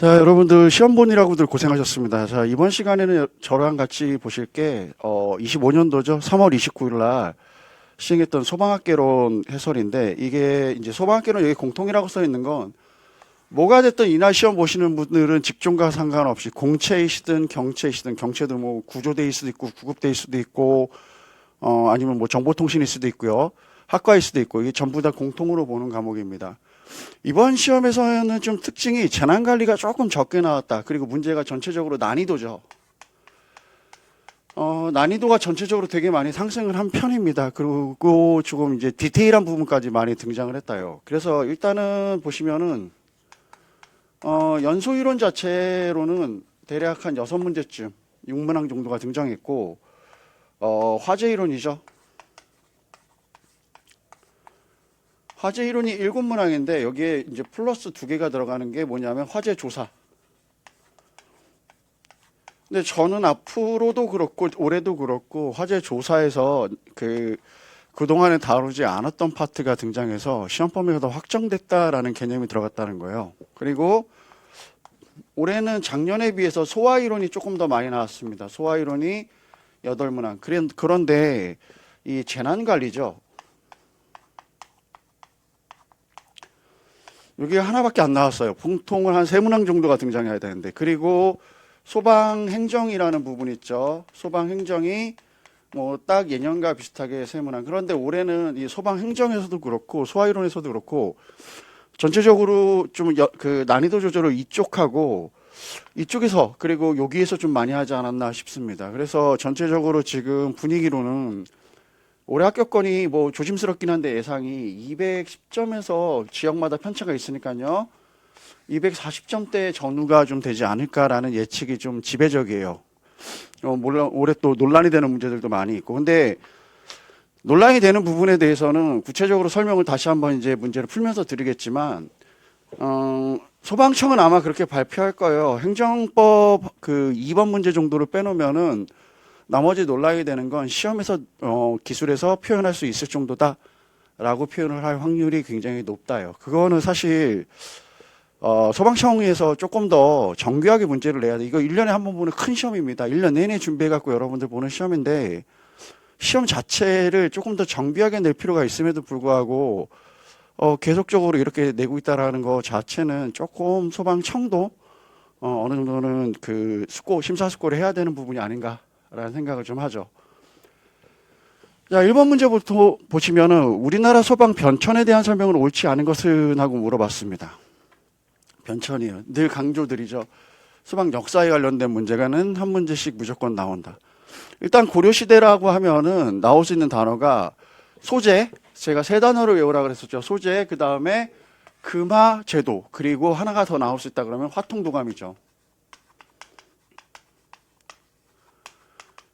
자, 여러분들 시험본이라고들 고생하셨습니다. 자, 이번 시간에는 저랑 같이 보실 게 25년도죠. 3월 29일 날 시행했던 소방학개론 해설인데, 이게 이제 소방학개론 여기 공통이라고 써 있는 건 뭐가 됐든 이날 시험 보시는 분들은 직종과 상관없이 공채이시든 경채이시든, 경채도 뭐 구조대일 수도 있고 구급대일 수도 있고 아니면 뭐 정보통신일 수도 있고요. 학과일 수도 있고, 이게 전부 다 공통으로 보는 과목입니다. 이번 시험에서는 좀 특징이 재난관리가 조금 적게 나왔다. 그리고 문제가 전체적으로 난이도죠. 난이도가 전체적으로 되게 많이 상승을 한 편입니다. 그리고 조금 이제 디테일한 부분까지 많이 등장을 했다요. 그래서 일단은 보시면은 연소 이론 자체로는 대략 한 6문제쯤 6문항 정도가 등장했고, 화재 이론이죠. 화재 이론이 7문항인데 여기에 이제 플러스 2개가 들어가는 게 뭐냐면 화재 조사. 근데 저는 앞으로도 그렇고 올해도 그렇고 화재 조사에서 그동안에 다루지 않았던 파트가 등장해서 시험 범위가 더 확정됐다라는 개념이 들어갔다는 거예요. 그리고 올해는 작년에 비해서 소화 이론이 조금 더 많이 나왔습니다. 소화 이론이 8문항. 그런데 이 재난 관리죠. 여기 하나밖에 안 나왔어요. 보통은 한 3문항 정도가 등장해야 되는데, 그리고 소방행정이라는 부분 있죠. 소방행정이 뭐 딱 예년과 비슷하게 3문항. 그런데 올해는 이 소방행정에서도 그렇고 소화이론에서도 그렇고 전체적으로 좀 그 난이도 조절을 이쪽하고 이쪽에서, 그리고 여기에서 좀 많이 하지 않았나 싶습니다. 그래서 전체적으로 지금 분위기로는 올해 합격권이 뭐 조심스럽긴 한데 예상이 210점에서 지역마다 편차가 있으니까요. 240점대 전후가 좀 되지 않을까라는 예측이 좀 지배적이에요. 물론 올해 또 논란이 되는 문제들도 많이 있고, 근데 논란이 되는 부분에 대해서는 구체적으로 설명을 다시 한번 이제 문제를 풀면서 드리겠지만, 소방청은 아마 그렇게 발표할 거예요. 행정법 그 2번 문제 정도를 빼놓으면은 나머지 논란이 되는 건 시험에서 기술에서 표현할 수 있을 정도다라고 표현을 할 확률이 굉장히 높다요. 그거는 사실 소방청에서 조금 더 정교하게 문제를 내야 돼. 이거 1년에 한 번 보는 큰 시험입니다. 1년 내내 준비해갖고 여러분들 보는 시험인데, 시험 자체를 조금 더 정교하게 낼 필요가 있음에도 불구하고 계속적으로 이렇게 내고 있다라는 거 자체는 조금 소방청도 어느 정도는 그 심사숙고를 해야 되는 부분이 아닌가라는 생각을 좀 하죠. 자, 1번 문제부터 보시면은 우리나라 소방 변천에 대한 설명은 옳지 않은 것은 하고 물어봤습니다. 변천이요. 늘 강조드리죠. 소방 역사에 관련된 문제가는 한 문제씩 무조건 나온다. 일단 고려시대라고 하면은 나올 수 있는 단어가 소재, 제가 3단어를 외우라 그랬었죠. 소재, 그 다음에 금화, 제도, 그리고 하나가 더 나올 수 있다 그러면 화통도감이죠.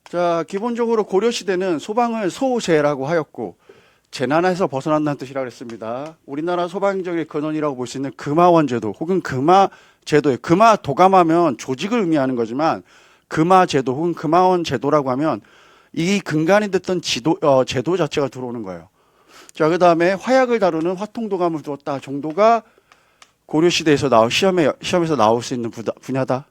자, 기본적으로 고려시대는 소방을 소재라고 하였고, 재난에서 벗어난다는 뜻이라고 했습니다. 우리나라 소방행정의 근원이라고 볼 수 있는 금화원제도 혹은 금화제도예요. 금화도감하면 조직을 의미하는 거지만, 금화제도 혹은 금화원제도라고 하면 이 근간이 됐던 제도 자체가 들어오는 거예요. 자, 그 다음에 화약을 다루는 화통도감을 두었다 정도가 고려시대에서 시험에서 나올 수 있는 분야다.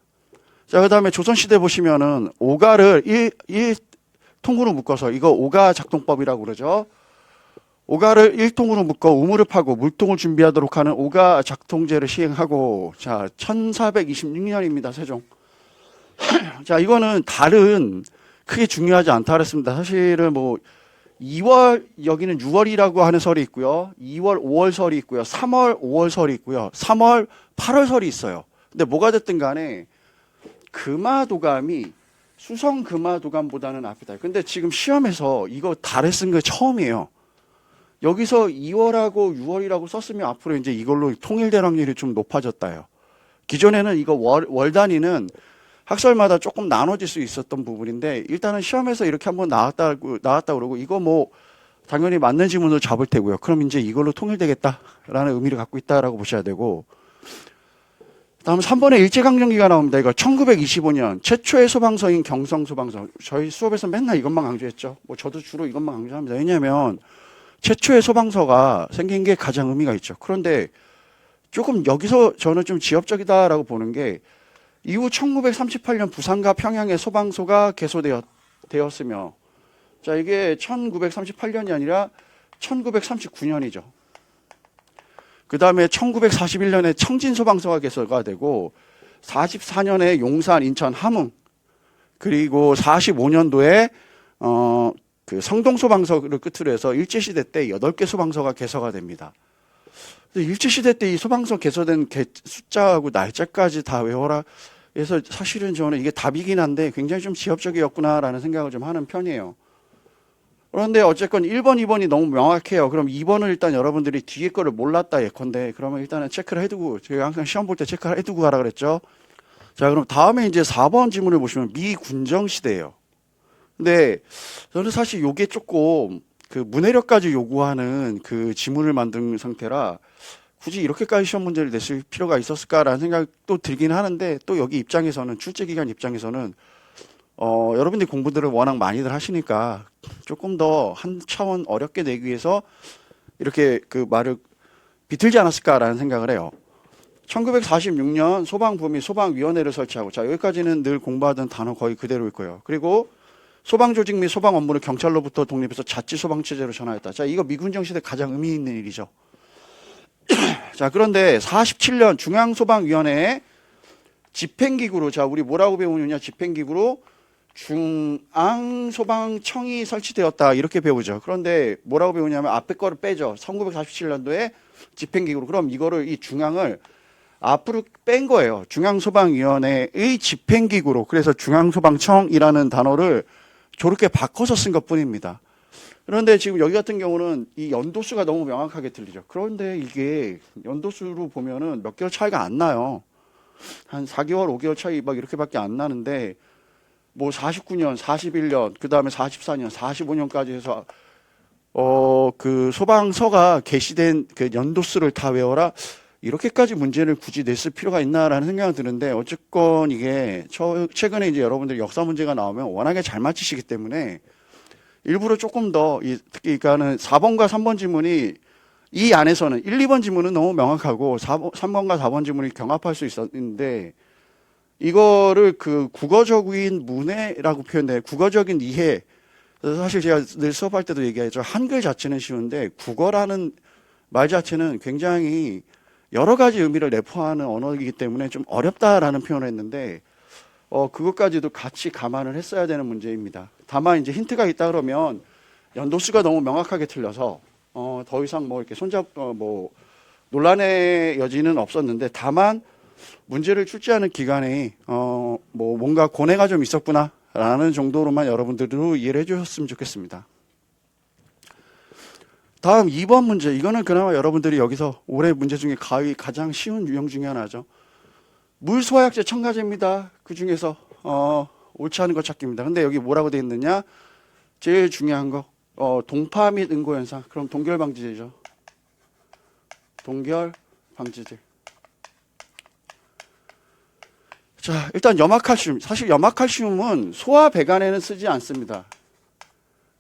자, 그 다음에 조선시대 보시면은 오가를 1통으로 묶어서, 이거 오가 작동법이라고 그러죠. 오가를 1통으로 묶어 우물을 파고 물통을 준비하도록 하는 오가 작통제를 시행하고, 자, 1426년입니다. 세종. 자, 이거는 크게 중요하지 않다 그랬습니다. 사실은 뭐 2월, 여기는 6월이라고 하는 설이 있고요. 2월, 5월 설이 있고요. 3월, 5월 설이 있고요. 3월, 8월 설이 있어요. 근데 뭐가 됐든 간에 금화도감이 수성 금화도감보다는 앞이다. 근데 지금 시험에서 이거 달에 쓴 게 처음이에요. 여기서 2월하고 6월이라고 썼으면 앞으로 이제 이걸로 통일될 확률이 좀 높아졌다요. 기존에는 이거 월 단위는 학설마다 조금 나눠질 수 있었던 부분인데, 일단은 시험에서 이렇게 한번 나왔다 그러고, 이거 뭐 당연히 맞는 지문으로 잡을 테고요. 그럼 이제 이걸로 통일되겠다라는 의미를 갖고 있다라고 보셔야 되고, 다음 3번에 일제강점기가 나옵니다. 이거 1925년 최초의 소방서인 경성소방서. 저희 수업에서 맨날 이것만 강조했죠. 뭐 저도 주로 이것만 강조합니다. 왜냐하면 최초의 소방서가 생긴 게 가장 의미가 있죠. 그런데 조금 여기서 저는 좀 지엽적이다라고 보는 게 이후 1938년 부산과 평양에 소방서가 개소되었으며 자 이게 1938년이 아니라 1939년이죠. 그 다음에 1941년에 청진소방서가 개소가 되고 44년에 용산, 인천, 함흥 그리고 45년도에 그 성동소방서를 끝으로 해서 일제시대 때 8개 소방서가 개소가 됩니다. 일제시대 때 이 소방서 개소된 숫자하고 날짜까지 다 외워라 해서 사실은 저는 이게 답이긴 한데 굉장히 좀 지엽적이었구나라는 생각을 좀 하는 편이에요. 그런데 어쨌건 1번, 2번이 너무 명확해요. 그럼 2번을 일단 여러분들이 뒤에 거를 몰랐다 예컨대 그러면 일단은 체크를 해두고 제가 항상 시험 볼 때 체크를 해두고 가라 그랬죠. 자 그럼 다음에 이제 4번 지문을 보시면 미군정 시대예요. 근데 저는 사실 요게 조금 그 문해력까지 요구하는 그 지문을 만든 상태라 굳이 이렇게까지 시험 문제를 냈을 필요가 있었을까라는 생각도 들긴 하는데 또 여기 입장에서는 출제기관 입장에서는 여러분들이 공부들을 워낙 많이들 하시니까 조금 더 한 차원 어렵게 내기 위해서 이렇게 그 말을 비틀지 않았을까라는 생각을 해요. 1946년 소방부 및 소방위원회를 설치하고 자 여기까지는 늘 공부하던 단어 거의 그대로일 거예요. 그리고 소방조직 및 소방 업무를 경찰로부터 독립해서 자치소방체제로 전환했다. 자 이거 미군정 시대 가장 의미 있는 일이죠. 자 그런데 47년 중앙소방위원회에 집행기구로 자 우리 뭐라고 배우느냐 집행기구로 중앙소방청이 설치되었다 이렇게 배우죠. 그런데 뭐라고 배우냐면 앞에 거를 빼죠. 1947년도에 집행기구로 그럼 이거를 이 중앙을 앞으로 뺀 거예요. 중앙소방위원회의 집행기구로 그래서 중앙소방청이라는 단어를 저렇게 바꿔서 쓴 것뿐입니다. 그런데 지금 여기 같은 경우는 이 연도수가 너무 명확하게 틀리죠. 그런데 이게 연도수로 보면은 몇 개월 차이가 안 나요. 한 4개월, 5개월 차이 막 이렇게밖에 안 나는데 뭐 49년, 41년, 그 다음에 44년, 45년까지 해서 그 소방서가 개시된 그 연도수를 다 외워라. 이렇게까지 문제를 굳이 냈을 필요가 있나라는 생각이 드는데 어쨌건 이게 최근에 이제 여러분들이 역사 문제가 나오면 워낙에 잘 맞히시기 때문에 일부러 조금 더 특히 그러니까는 4번과 3번 지문이 이 안에서는 1, 2번 지문은 너무 명확하고 3번과 4번 지문이 경합할 수 있었는데 이거를 그 국어적인 문해라고 표현돼 국어적인 이해 사실 제가 늘 수업할 때도 얘기하죠. 한글 자체는 쉬운데 국어라는 말 자체는 굉장히 여러 가지 의미를 내포하는 언어이기 때문에 좀 어렵다라는 표현을 했는데 그것까지도 같이 감안을 했어야 되는 문제입니다. 다만 이제 힌트가 있다 그러면 연도수가 너무 명확하게 틀려서 더 이상 뭐 이렇게 뭐 논란의 여지는 없었는데 다만 문제를 출제하는 기간에 뭐 뭔가 고뇌가 좀 있었구나라는 정도로만 여러분들도 이해를 해주셨으면 좋겠습니다. 다음 2번 문제. 이거는 그나마 여러분들이 여기서 올해 문제 중에 가장 쉬운 유형 중에 하나죠. 물소화약제 첨가제입니다. 그 중에서 옳지 않은 거 찾기입니다. 근데 여기 뭐라고 되어 있느냐? 제일 중요한 거 동파 및 응고 현상. 그럼 동결 방지제죠. 동결 방지제. 자, 일단 염화칼슘. 사실 염화칼슘은 소화 배관에는 쓰지 않습니다.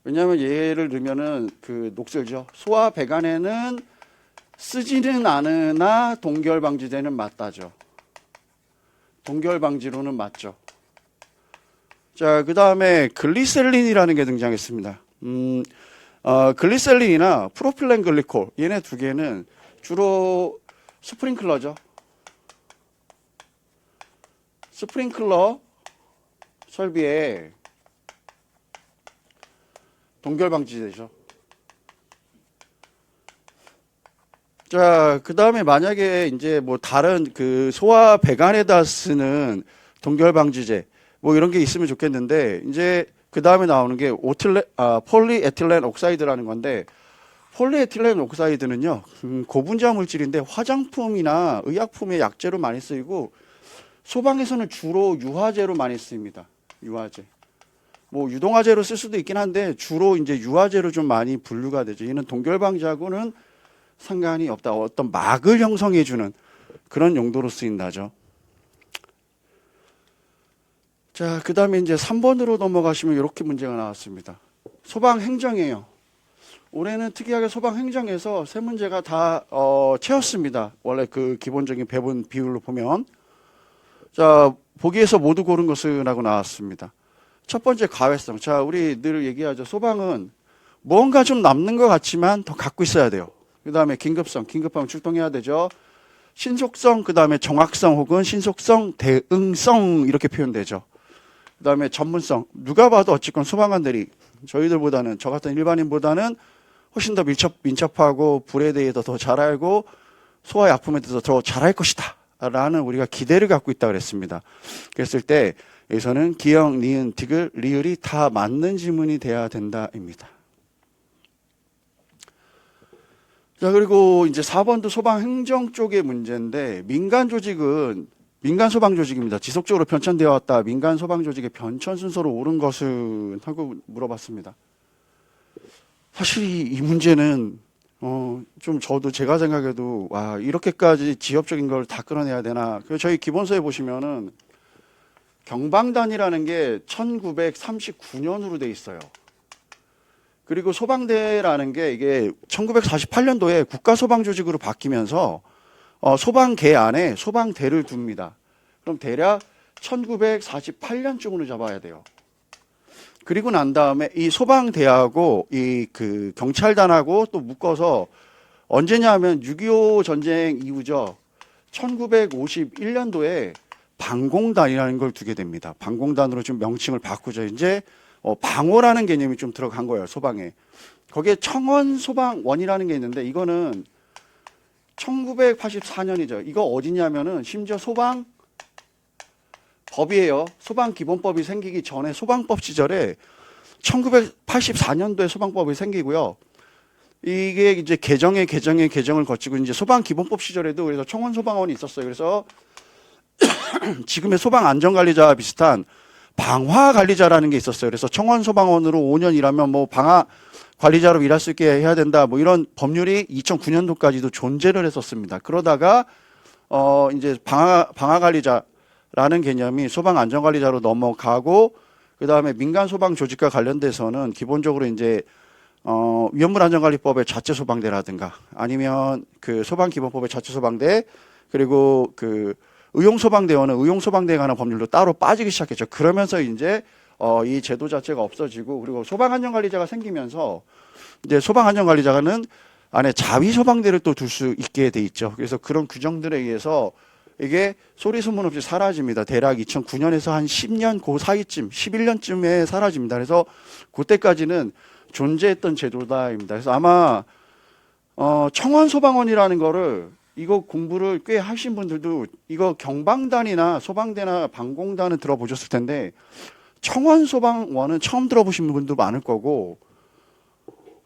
왜냐하면 얘를 넣으면은 그 녹슬죠. 소화 배관에는 쓰지는 않으나 동결 방지제는 맞다죠. 동결 방지로는 맞죠. 자, 그 다음에 글리세린이라는 게 등장했습니다. 글리세린이나 프로필렌 글리콜 얘네 두 개는 주로 스프링클러죠. 스프링클러 설비에 동결 방지제죠. 자, 그 다음에 만약에 이제 뭐 다른 그 소화 배관에다 쓰는 동결 방지제 뭐 이런 게 있으면 좋겠는데 이제 그 다음에 나오는 게 폴리에틸렌 옥사이드라는 건데 폴리에틸렌 옥사이드는요 고분자 물질인데 화장품이나 의약품의 약재로 많이 쓰이고 소방에서는 주로 유화제로 많이 쓰입니다. 유화제. 뭐 유동화제로 쓸 수도 있긴 한데 주로 이제 유화제로 좀 많이 분류가 되죠. 얘는 동결 방지하고는 상관이 없다. 어떤 막을 형성해주는 그런 용도로 쓰인다죠. 자, 그 다음에 이제 3번으로 넘어가시면 이렇게 문제가 나왔습니다. 소방 행정이에요. 올해는 특이하게 소방행정에서 세 문제가 다 채웠습니다. 원래 그 기본적인 배분 비율로 보면. 자, 보기에서 모두 고른 것은 하고 나왔습니다. 첫 번째 가외성. 자, 우리 늘 얘기하죠. 소방은 뭔가 좀 남는 것 같지만 더 갖고 있어야 돼요. 그 다음에 긴급성. 긴급하면 출동해야 되죠. 신속성, 그 다음에 정확성 혹은 신속성, 대응성 이렇게 표현되죠. 그 다음에 전문성. 누가 봐도 어쨌건 소방관들이 저희들보다는, 저 같은 일반인보다는 훨씬 더 민첩하고 불에 대해서 더 잘 알고 소화 약품에 대해서 더 잘할 것이다 라는 우리가 기대를 갖고 있다고 그랬습니다. 그랬을 때 여기서는 기역, 니은, 디귿, 리을이 다 맞는 지문이 돼야 된다입니다. 자, 그리고 이제 4번도 소방행정 쪽의 문제인데, 민간 조직은 민간 소방 조직입니다. 지속적으로 변천되어 왔다. 민간 소방 조직의 변천 순서로 옳은 것은 하고 물어봤습니다. 사실 이 문제는 좀 저도 제가 생각해도 와, 이렇게까지 지엽적인 걸 다 끌어내야 되나. 저희 기본서에 보시면은 경방단이라는 게 1939년으로 돼 있어요. 그리고 소방대라는 게 이게 1948년도에 국가소방조직으로 바뀌면서 소방계 안에 소방대를 둡니다. 그럼 대략 1948년쯤으로 잡아야 돼요. 그리고 난 다음에 이 소방대하고 이 그 경찰단하고 또 묶어서 언제냐 하면 6.25 전쟁 이후죠. 1951년도에 방공단이라는 걸 두게 됩니다. 방공단으로 좀 명칭을 바꾸죠. 이제 방호라는 개념이 좀 들어간 거예요, 소방에. 거기에 청원소방원이라는 게 있는데 이거는 1984년이죠. 이거 어디냐면은 심지어 소방법이에요. 소방기본법이 생기기 전에 소방법 시절에 1984년도에 소방법이 생기고요. 이게 이제 개정을 거치고 이제 소방기본법 시절에도 그래서 청원소방원이 있었어요. 그래서 지금의 소방안전관리자와 비슷한 방화관리자라는 게 있었어요. 그래서 청원소방원으로 5년 일하면 뭐 방화관리자로 일할 수 있게 해야 된다. 뭐 이런 법률이 2009년도까지도 존재를 했었습니다. 그러다가 이제 방화관리자라는 개념이 소방안전관리자로 넘어가고 그 다음에 민간소방조직과 관련돼서는 기본적으로 이제 위험물안전관리법의 자체소방대라든가 아니면 그 소방기본법의 자체소방대 그리고 그 의용소방대원은 의용소방대에 관한 법률로 따로 빠지기 시작했죠. 그러면서 이제 이 제도 자체가 없어지고 그리고 소방안전관리자가 생기면서 이제 소방안전관리자는 안에 자위소방대를 또 둘 수 있게 돼 있죠. 그래서 그런 규정들에 의해서 이게 소리 소문 없이 사라집니다. 대략 2009년에서 한 10년 그 사이쯤 11년쯤에 사라집니다. 그래서 그때까지는 존재했던 제도다입니다. 그래서 아마 청원소방원이라는 거를 이거 공부를 꽤 하신 분들도 이거 경방단이나 소방대나 방공단은 들어보셨을 텐데 청원소방원은 처음 들어보신 분도 많을 거고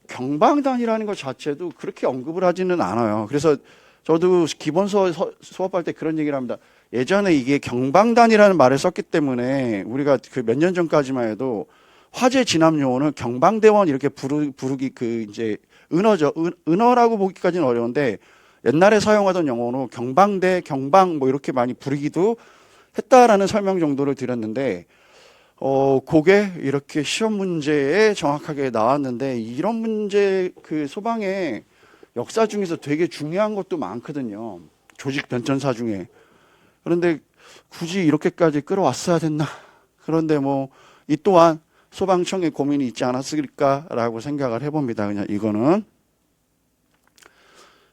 경방단이라는 것 자체도 그렇게 언급을 하지는 않아요. 그래서 저도 기본서 수업할 때 그런 얘기를 합니다. 예전에 이게 경방단이라는 말을 썼기 때문에 우리가 그 몇 년 전까지만 해도 화재 진압 용어는 경방대원 이렇게 부르기 그 이제 은어죠. 은어라고 보기까지는 어려운데 옛날에 사용하던 용어로 경방대, 경방 뭐 이렇게 많이 부르기도 했다라는 설명 정도를 드렸는데 그게 이렇게 시험 문제에 정확하게 나왔는데 이런 문제 그 소방의 역사 중에서 되게 중요한 것도 많거든요. 조직 변천사 중에. 그런데 굳이 이렇게까지 끌어왔어야 됐나? 그런데 뭐 이 또한 소방청의 고민이 있지 않았을까라고 생각을 해봅니다. 그냥 이거는.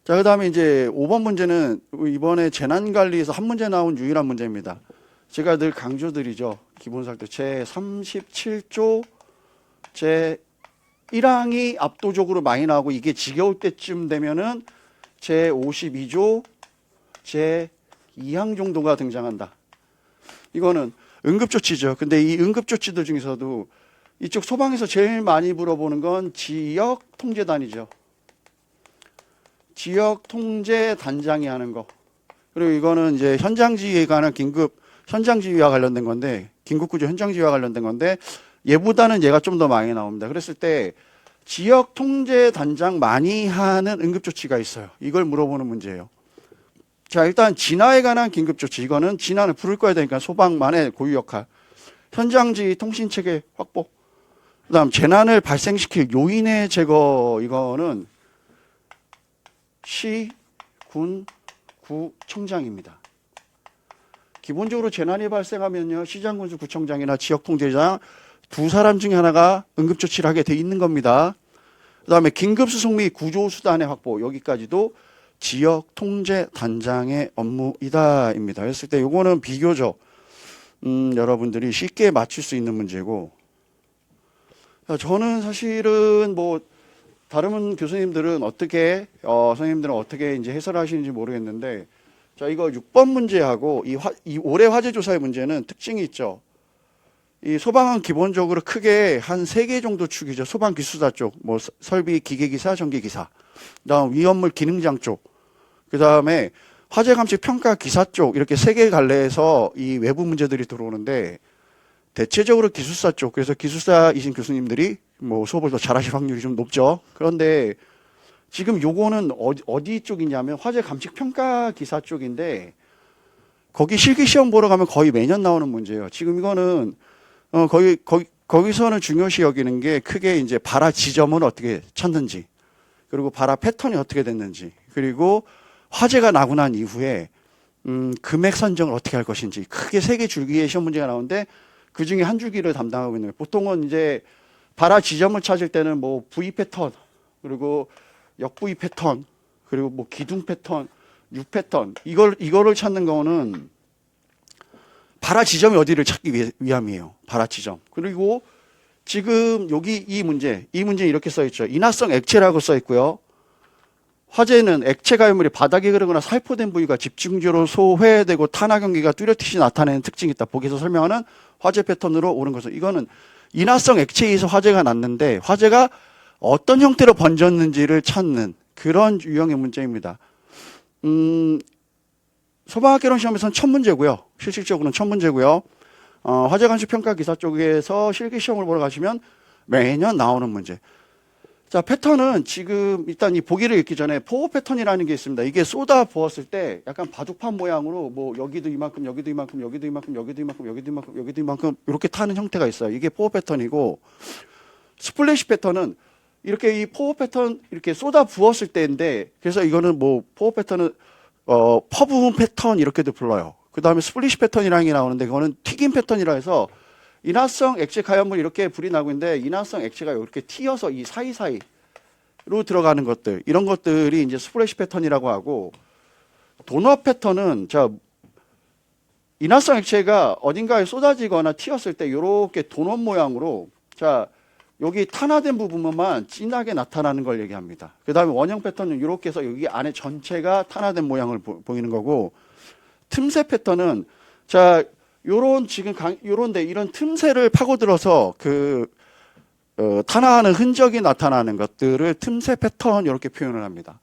자, 그 다음에 이제 5번 문제는 이번에 재난관리에서 한 문제 나온 유일한 문제입니다. 제가 늘 강조드리죠. 기본사 때 제 37조 제 1항이 압도적으로 많이 나오고 이게 지겨울 때쯤 되면은 제 52조 제 2항 정도가 등장한다. 이거는 응급조치죠. 근데 이 응급조치들 중에서도 이쪽 소방에서 제일 많이 물어보는 건 지역통제단이죠. 지역통제단장이 하는 거. 그리고 이거는 이제 현장지휘에 관한 현장지휘와 관련된 건데, 긴급구조 현장지휘와 관련된 건데, 얘보다는 얘가 좀 더 많이 나옵니다. 그랬을 때, 지역통제단장 많이 하는 응급조치가 있어요. 이걸 물어보는 문제예요. 자, 일단 진화에 관한 긴급조치. 이거는 진화를 부를 거야 되니까 소방만의 고유 역할. 현장지휘 통신체계 확보. 그다음 재난을 발생시킬 요인의 제거, 이거는 시, 군, 구청장입니다. 기본적으로 재난이 발생하면요, 시장군수 구청장이나 지역통제장 두 사람 중에 하나가 응급조치를 하게 돼 있는 겁니다. 그다음에 긴급수송 및 구조수단의 확보, 여기까지도 지역통제단장의 업무이다입니다. 그랬을 때 요거는 비교적 여러분들이 쉽게 맞출 수 있는 문제고, 저는 사실은 뭐 다른 교수님들은 어떻게 선생님들은 어떻게 이제 해설하시는지 모르겠는데, 자, 이거 6번 문제하고 이 올해 화재조사의 문제는 특징이 있죠. 이 소방은 기본적으로 크게 한 3개 정도 축이죠. 소방기수사 쪽, 뭐 설비 기계기사, 전기기사, 그다음 위험물 기능장 쪽, 그다음에 화재감식 평가 기사 쪽, 이렇게 3개 갈래에서 이 외부 문제들이 들어오는데, 대체적으로 기술사 쪽, 그래서 기술사이신 교수님들이 뭐 수업을 더 잘하실 확률이 좀 높죠. 그런데 지금 요거는 어디 쪽이냐면 화재 감식 평가 기사 쪽인데, 거기 실기 시험 보러 가면 거의 매년 나오는 문제예요. 지금 이거는 거기서는 중요시 여기는 게 크게 이제 발화 지점을 어떻게 찾는지, 그리고 발화 패턴이 어떻게 됐는지, 그리고 화재가 나고 난 이후에 금액 선정을 어떻게 할 것인지, 크게 3개 줄기의 시험 문제가 나오는데 그 중에 한 줄기를 담당하고 있는 거예요. 보통은 이제 발화 지점을 찾을 때는 뭐 V 패턴, 그리고 역V 패턴, 그리고 뭐 기둥 패턴, U 패턴, 이거를 찾는 거는 발화 지점이 어디를 찾기 위함이에요. 발화 지점. 그리고 지금 여기 이 문제 이렇게 써 있죠. 인화성 액체라고 써 있고요. 화재는 액체 가열물이 바닥에 흐르거나 살포된 부위가 집중적으로 소회되고 탄화 경계가 뚜렷이 나타내는 특징이 있다. 보기에서 설명하는 화재 패턴으로 오는 것은, 이거는 인화성 액체에 의해서 화재가 났는데 화재가 어떤 형태로 번졌는지를 찾는 그런 유형의 문제입니다. 소방학개론 시험에서는 첫 문제고요. 실질적으로는 첫 문제고요. 화재 감식 평가 기사 쪽에서 실기 시험을 보러 가시면 매년 나오는 문제. 자, 패턴은 지금 일단 이 보기를 읽기 전에 포호 패턴이라는 게 있습니다. 이게 쏟아 부었을 때 약간 바둑판 모양으로 뭐 여기도 이만큼, 여기도 이만큼, 여기도 이만큼, 여기도 이만큼, 여기도 이만큼, 여기도 이만큼 이렇게 타는 형태가 있어요. 이게 포호 패턴이고, 스플래시 패턴은 이렇게 이 포호 패턴 이렇게 쏟아 부었을 때인데, 그래서 이거는 뭐 포호 패턴은 퍼브 패턴 이렇게도 불러요. 그 다음에 스플래시 패턴이라는 게 나오는데, 그거는 튀김 패턴이라 해서 인화성 액체 가연물 이렇게 불이 나고 있는데, 인화성 액체가 이렇게 튀어서 이 사이사이로 들어가는 것들, 이런 것들이 이제 스플래시 패턴이라고 하고, 도넛 패턴은, 자, 인화성 액체가 어딘가에 쏟아지거나 튀었을 때 이렇게 도넛 모양으로, 자, 여기 탄화된 부분만 진하게 나타나는 걸 얘기합니다. 그 다음에 원형 패턴은 이렇게 해서 여기 안에 전체가 탄화된 모양을 보이는 거고, 틈새 패턴은, 자, 요런 지금 요런데 이런 틈새를 파고들어서 탄화하는 흔적이 나타나는 것들을 틈새 패턴 이렇게 표현을 합니다.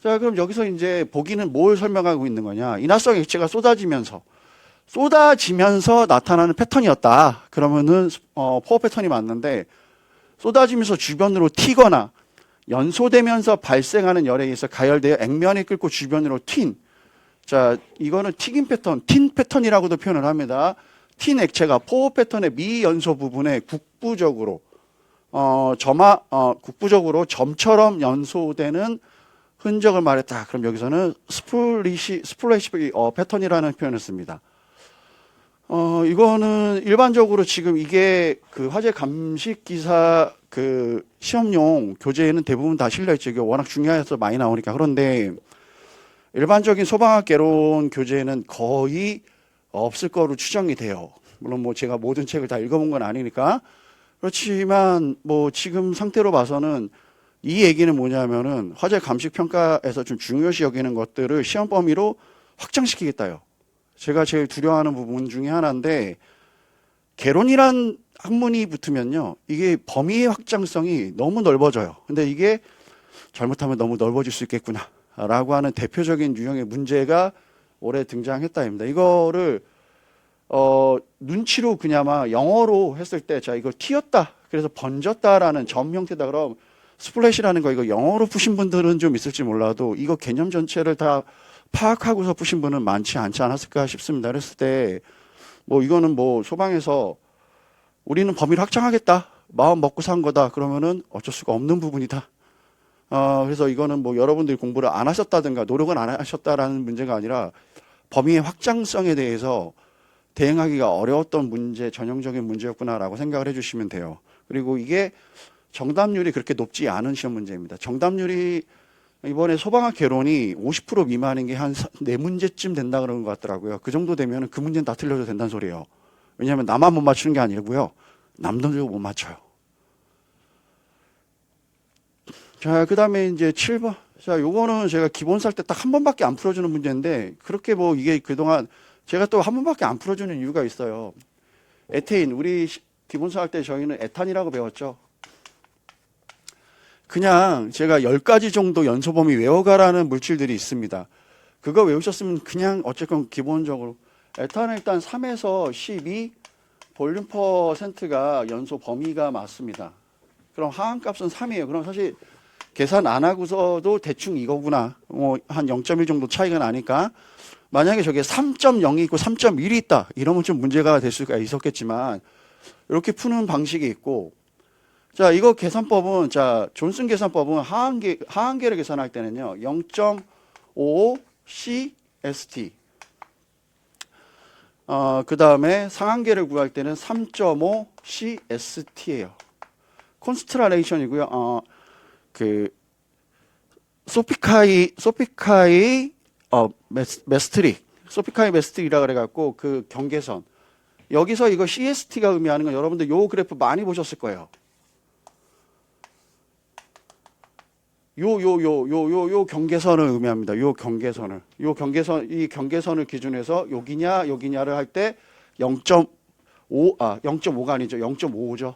자, 그럼 여기서 이제 보기는 뭘 설명하고 있는 거냐? 인화성 액체가 쏟아지면서 나타나는 패턴이었다. 그러면은 포호 패턴이 맞는데, 쏟아지면서 주변으로 튀거나 연소되면서 발생하는 열에 의해서 가열되어 액면이 끓고 주변으로 튄, 자, 이거는 튀김 패턴, 틴 패턴이라고도 표현을 합니다. 틴 액체가 포호 패턴의 미연소 부분에 국부적으로 점처럼 연소되는 흔적을 말했다. 그럼 여기서는 스플래시 패턴이라는 표현을 씁니다. 이거는 일반적으로 지금 이게 그 화재 감식 기사 그 시험용 교재에는 대부분 다 실려 있죠. 이게 워낙 중요해서 많이 나오니까. 그런데 일반적인 소방학개론 교재에는 거의 없을 거로 추정이 돼요. 물론 뭐 제가 모든 책을 다 읽어본 건 아니니까. 그렇지만 뭐 지금 상태로 봐서는 이 얘기는 뭐냐면은 화재 감식 평가에서 좀 중요시 여기는 것들을 시험 범위로 확장시키겠다요. 제가 제일 두려워하는 부분 중에 하나인데, 개론이란 학문이 붙으면요, 이게 범위의 확장성이 너무 넓어져요. 근데 이게 잘못하면 너무 넓어질 수 있겠구나 라고 하는 대표적인 유형의 문제가 올해 등장했다입니다. 이거를 눈치로 그나마 영어로 했을 때, 자, 이걸 튀었다, 그래서 번졌다라는 점 형태다. 그럼 스플래시라는 거 이거 영어로 푸신 분들은 좀 있을지 몰라도 이거 개념 전체를 다 파악하고서 푸신 분은 많지 않지 않았을까 싶습니다. 그랬을 때 뭐 이거는 뭐 소방에서 우리는 범위를 확장하겠다 마음 먹고 산 거다. 그러면은 어쩔 수가 없는 부분이다. 그래서 이거는 뭐 여러분들이 공부를 안 하셨다든가 노력은 안 하셨다라는 문제가 아니라 범위의 확장성에 대해서 대응하기가 어려웠던 문제, 전형적인 문제였구나라고 생각을 해주시면 돼요. 그리고 이게 정답률이 그렇게 높지 않은 시험 문제입니다. 정답률이 이번에 소방학 개론이 50% 미만인 게 한 4문제쯤 된다 그런 것 같더라고요. 그 정도 되면 그 문제는 다 틀려도 된다는 소리예요. 왜냐하면 나만 못 맞추는 게 아니고요. 남들도 못 맞춰요. 자, 그 다음에 이제 7번. 자, 요거는 제가 기본 살 때 딱 한 번밖에 안 풀어주는 문제인데, 그렇게 뭐 이게 그동안 제가 또 한 번밖에 안 풀어주는 이유가 있어요. 에테인, 우리 기본 살 때 저희는 에탄이라고 배웠죠. 그냥 제가 10가지 정도 연소 범위 외워가라는 물질들이 있습니다. 그거 외우셨으면 그냥 어쨌건 기본적으로 에탄은 일단 3에서 12 볼륨 퍼센트가 연소 범위가 맞습니다. 그럼 하한값은 3이에요. 그럼 사실 계산 안 하고서도 대충 이거구나. 뭐 한 0.1 정도 차이가 나니까 만약에 저게 3.0이 있고 3.1이 있다. 이러면 좀 문제가 될 수가 있었겠지만 이렇게 푸는 방식이 있고, 자, 이거 계산법은, 자, 존슨 계산법은 하한계를 계산할 때는요, 0.55 CST. 그 다음에 상한계를 구할 때는 3.5 CST예요. 콘스트라레이션이고요. 소피카이 메스트릭이라 그래갖고 그 경계선. 여기서 이거 CST가 의미하는 건 여러분들 요 그래프 많이 보셨을 거예요. 요 경계선을 의미합니다. 요 경계선을. 이 경계선을 기준해서 여기냐를 할 때 0.5가 아니죠. 0.55죠.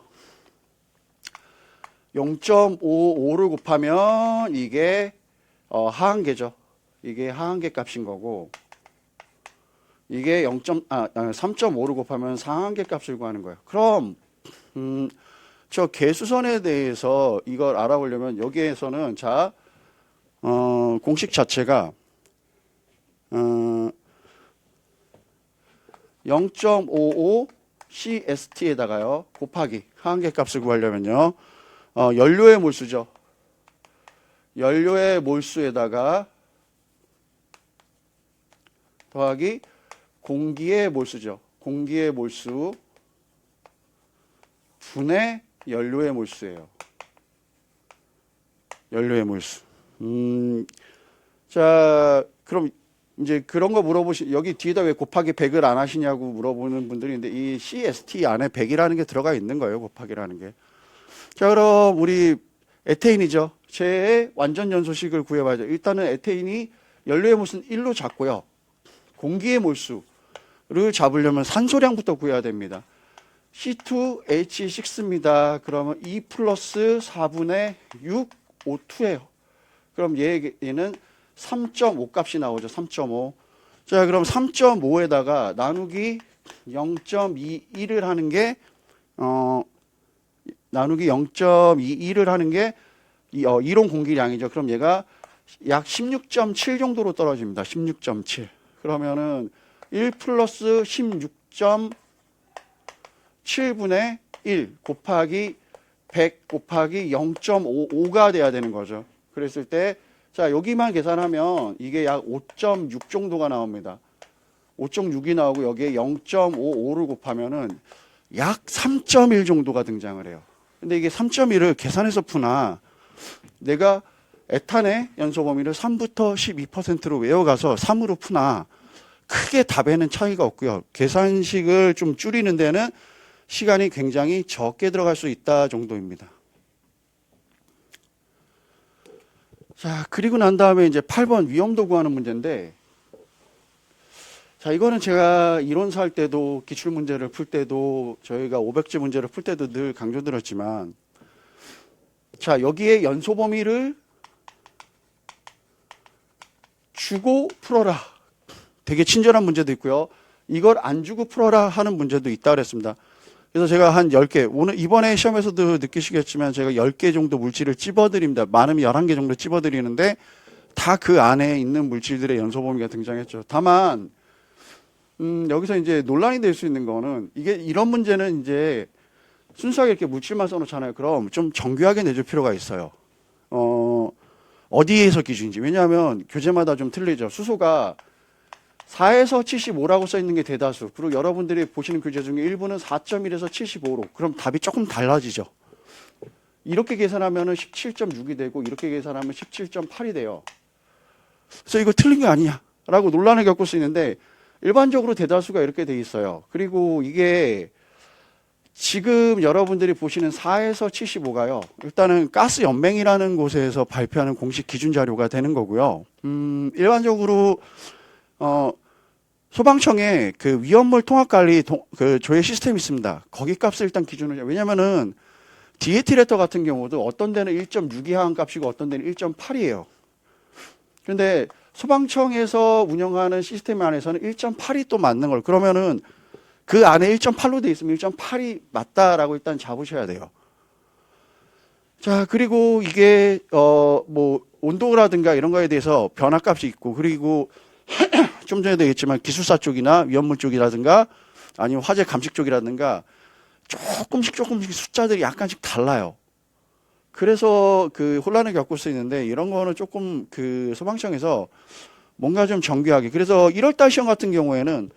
0.55를 곱하면 이게 하한계죠. 이게 하한계 값인 거고, 이게 3.5를 곱하면 상한계 값을 구하는 거예요. 그럼 저 계수선에 대해서 이걸 알아보려면 여기에서는 자 공식 자체가 0.55 CST에다가요 곱하기 하한계 값을 구하려면요 연료의 몰수죠. 연료의 몰수에다가 더하기 공기의 몰수죠. 공기의 몰수 분의 연료의 몰수예요. 연료의 몰수. 자, 그럼 이제 그런 거 여기 뒤에다 왜 곱하기 100을 안 하시냐고 물어보는 분들이 있는데, 이 CST 안에 100이라는 게 들어가 있는 거예요. 곱하기라는 게. 자, 그럼 우리 에테인이죠. 제 완전 연소식을 구해봐야죠. 일단은 에테인이 연료의 몰수는 1로 잡고요. 공기의 몰수를 잡으려면 산소량부터 구해야 됩니다. C2H6입니다. 그러면 2 플러스 4분의 6 O2예요. 그럼 얘는 3.5 값이 나오죠. 3.5. 자, 그럼 3.5에다가 나누기 0.21을 하는 게 이론 공기량이죠. 그럼 얘가 약 16.7 정도로 떨어집니다. 16.7. 그러면은 1 플러스 16.7분의 1 곱하기 100 곱하기 0.55가 돼야 되는 거죠. 그랬을 때, 자, 여기만 계산하면 이게 약 5.6 정도가 나옵니다. 5.6이 나오고 여기에 0.55를 곱하면은 약 3.1 정도가 등장을 해요. 근데 이게 3.1을 계산해서 푸나 내가 에탄의 연소 범위를 3부터 12%로 외워가서 3으로 푸나 크게 답에는 차이가 없고요. 계산식을 좀 줄이는 데는 시간이 굉장히 적게 들어갈 수 있다 정도입니다. 자, 그리고 난 다음에 이제 8번 위험도 구하는 문제인데, 자, 이거는 제가 이론사 할 때도 기출 문제를 풀 때도 저희가 500제 문제를 풀 때도 늘 강조드렸지만, 자, 여기에 연소 범위를 주고 풀어라. 되게 친절한 문제도 있고요. 이걸 안 주고 풀어라 하는 문제도 있다 그랬습니다. 그래서 제가 한 10개, 이번에 시험에서도 느끼시겠지만 제가 10개 정도 물질을 찝어드립니다. 많으면 11개 정도 찝어드리는데 다 그 안에 있는 물질들의 연소 범위가 등장했죠. 다만 여기서 이제 논란이 될 수 있는 거는 이런 문제는 이제 순수하게 이렇게 물질만 써놓잖아요. 그럼 좀 정교하게 내줄 필요가 있어요. 어디에서 기준인지. 왜냐하면 교재마다 좀 틀리죠. 수소가 4에서 75라고 써 있는 게 대다수. 그리고 여러분들이 보시는 교재 중에 일부는 4.1에서 75로. 그럼 답이 조금 달라지죠. 이렇게 계산하면 17.6이 되고 이렇게 계산하면 17.8이 돼요. 그래서 이거 틀린 게 아니냐 라고 논란을 겪을 수 있는데 일반적으로 대다수가 이렇게 돼 있어요. 그리고 이게 지금 여러분들이 보시는 4에서 75가요. 일단은 가스 연맹이라는 곳에서 발표하는 공식 기준 자료가 되는 거고요. 일반적으로 소방청에 그 위험물 통합 관리 그 조회 시스템이 있습니다. 거기 값을 일단 기준으로. 왜냐면은 디에틸레터 같은 경우도 어떤 데는 1.6 이하한 값이고 어떤 데는 1.8이에요. 그런데 소방청에서 운영하는 시스템 안에서는 1.8이 또 맞는 걸. 그러면은 그 안에 1.8로 돼 있으면 1.8이 맞다라고 일단 잡으셔야 돼요. 자, 그리고 이게 뭐 온도라든가 이런 거에 대해서 변화값이 있고, 그리고 좀 전에도 얘기했지만 기술사 쪽이나 위험물 쪽이라든가 아니면 화재 감식 쪽이라든가 조금씩 숫자들이 약간씩 달라요. 그래서 그 혼란을 겪을 수 있는데 이런 거는 조금 그 소방청에서 뭔가 좀 정교하게. 그래서 1월달 시험 같은 경우에는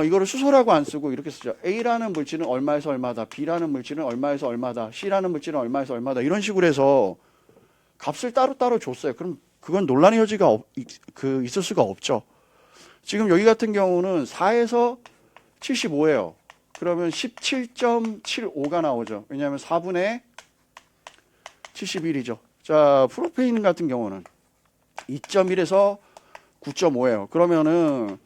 이거를 수소라고 안 쓰고 이렇게 쓰죠. A라는 물질은 얼마에서 얼마다, B라는 물질은 얼마에서 얼마다, C라는 물질은 얼마에서 얼마다, 이런 식으로 해서 값을 따로따로 줬어요. 그럼 그건 논란의 여지가 있을 수가 없죠. 지금 여기 같은 경우는 4에서 75예요. 그러면 17.75가 나오죠. 왜냐하면 4분의 71이죠. 자, 프로페인 같은 경우는 2.1에서 9.5예요. 그러면은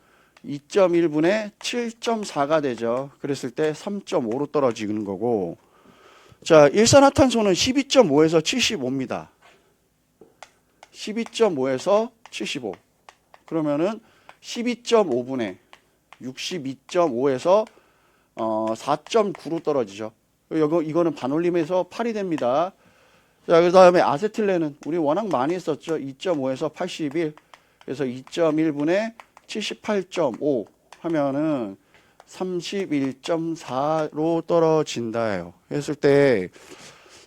2.1분의 7.4가 되죠. 그랬을 때 3.5로 떨어지는 거고. 자, 일산화탄소는 12.5에서 75입니다. 12.5에서 75. 그러면은 12.5분의 62.5에서 4.9로 떨어지죠. 이거는 반올림에서 8이 됩니다. 자, 그 다음에 아세틸렌은 우리 워낙 많이 했었죠. 2.5에서 81. 그래서 2.1분의 78.5 하면은 31.4로 떨어진다예요. 했을 때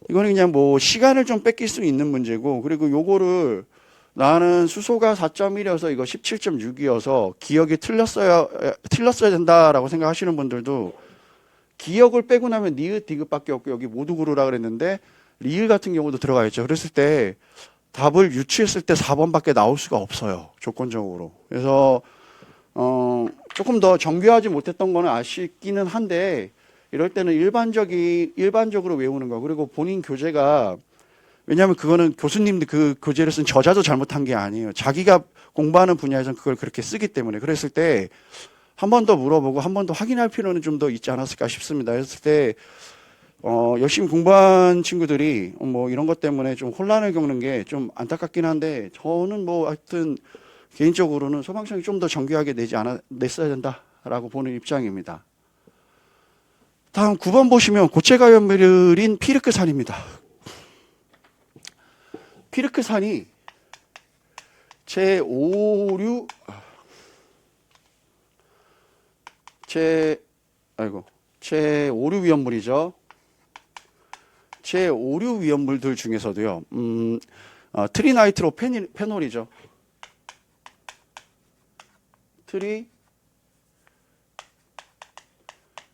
이거는 그냥 뭐 시간을 좀 뺏길 수 있는 문제고, 그리고 요거를 나는 수소가 4.1이어서 이거 17.6이어서 기억이 틀렸어야 된다라고 생각하시는 분들도 기억을 빼고 나면 니읒 디귿밖에 없고 여기 모두 구르라 그랬는데 리을 같은 경우도 들어가 있죠. 그랬을 때 답을 유추했을 때 4번밖에 나올 수가 없어요. 조건적으로. 그래서 조금 더 정교하지 못했던 거는 아쉽기는 한데 이럴 때는 일반적으로 외우는 거. 그리고 본인 교재가, 왜냐하면 그거는 교수님들 그 교재를 쓴 저자도 잘못한 게 아니에요. 자기가 공부하는 분야에서는 그걸 그렇게 쓰기 때문에. 그랬을 때 한 번 더 물어보고 한 번 더 확인할 필요는 좀 더 있지 않았을까 싶습니다. 그랬을 때 열심히 공부한 친구들이 뭐 이런 것 때문에 좀 혼란을 겪는 게 좀 안타깝긴 한데, 저는 뭐 하여튼 개인적으로는 소방청이 좀 더 정교하게 냈어야 된다라고 보는 입장입니다. 다음 9번 보시면 고체가연물인 피르크산입니다. 피르크산이 제5류 위험물이죠. 제5류 위험물들 중에서도요, 트리나이트로 페놀이죠.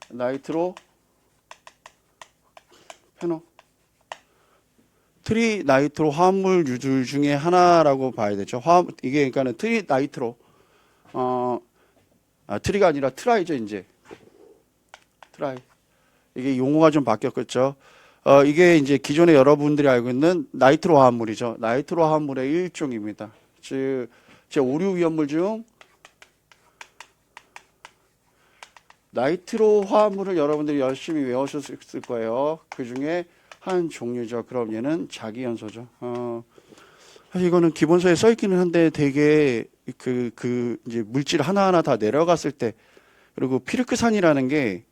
트리나이트로 페놀. 트리나이트로 화합물 유들 중에 하나라고 봐야 되죠. 이게 그러니까는 트리나이트로, 트리가 아니라 트라이죠, 이제. 트라이. 이게 용어가 좀 바뀌었겠죠. 이게 이제 기존에 여러분들이 알고 있는 나이트로 화합물이죠. 나이트로 화합물의 일종입니다. 즉, 제5류 위험물 중 나이트로 화합물을 여러분들이 열심히 외우셨을 거예요. 그 중에 한 종류죠. 그럼 얘는 자기연소죠. 사실 이거는 기본서에 써 있기는 한데 되게 이제 물질 하나하나 다 내려갔을 때, 그리고 피르크산이라는 게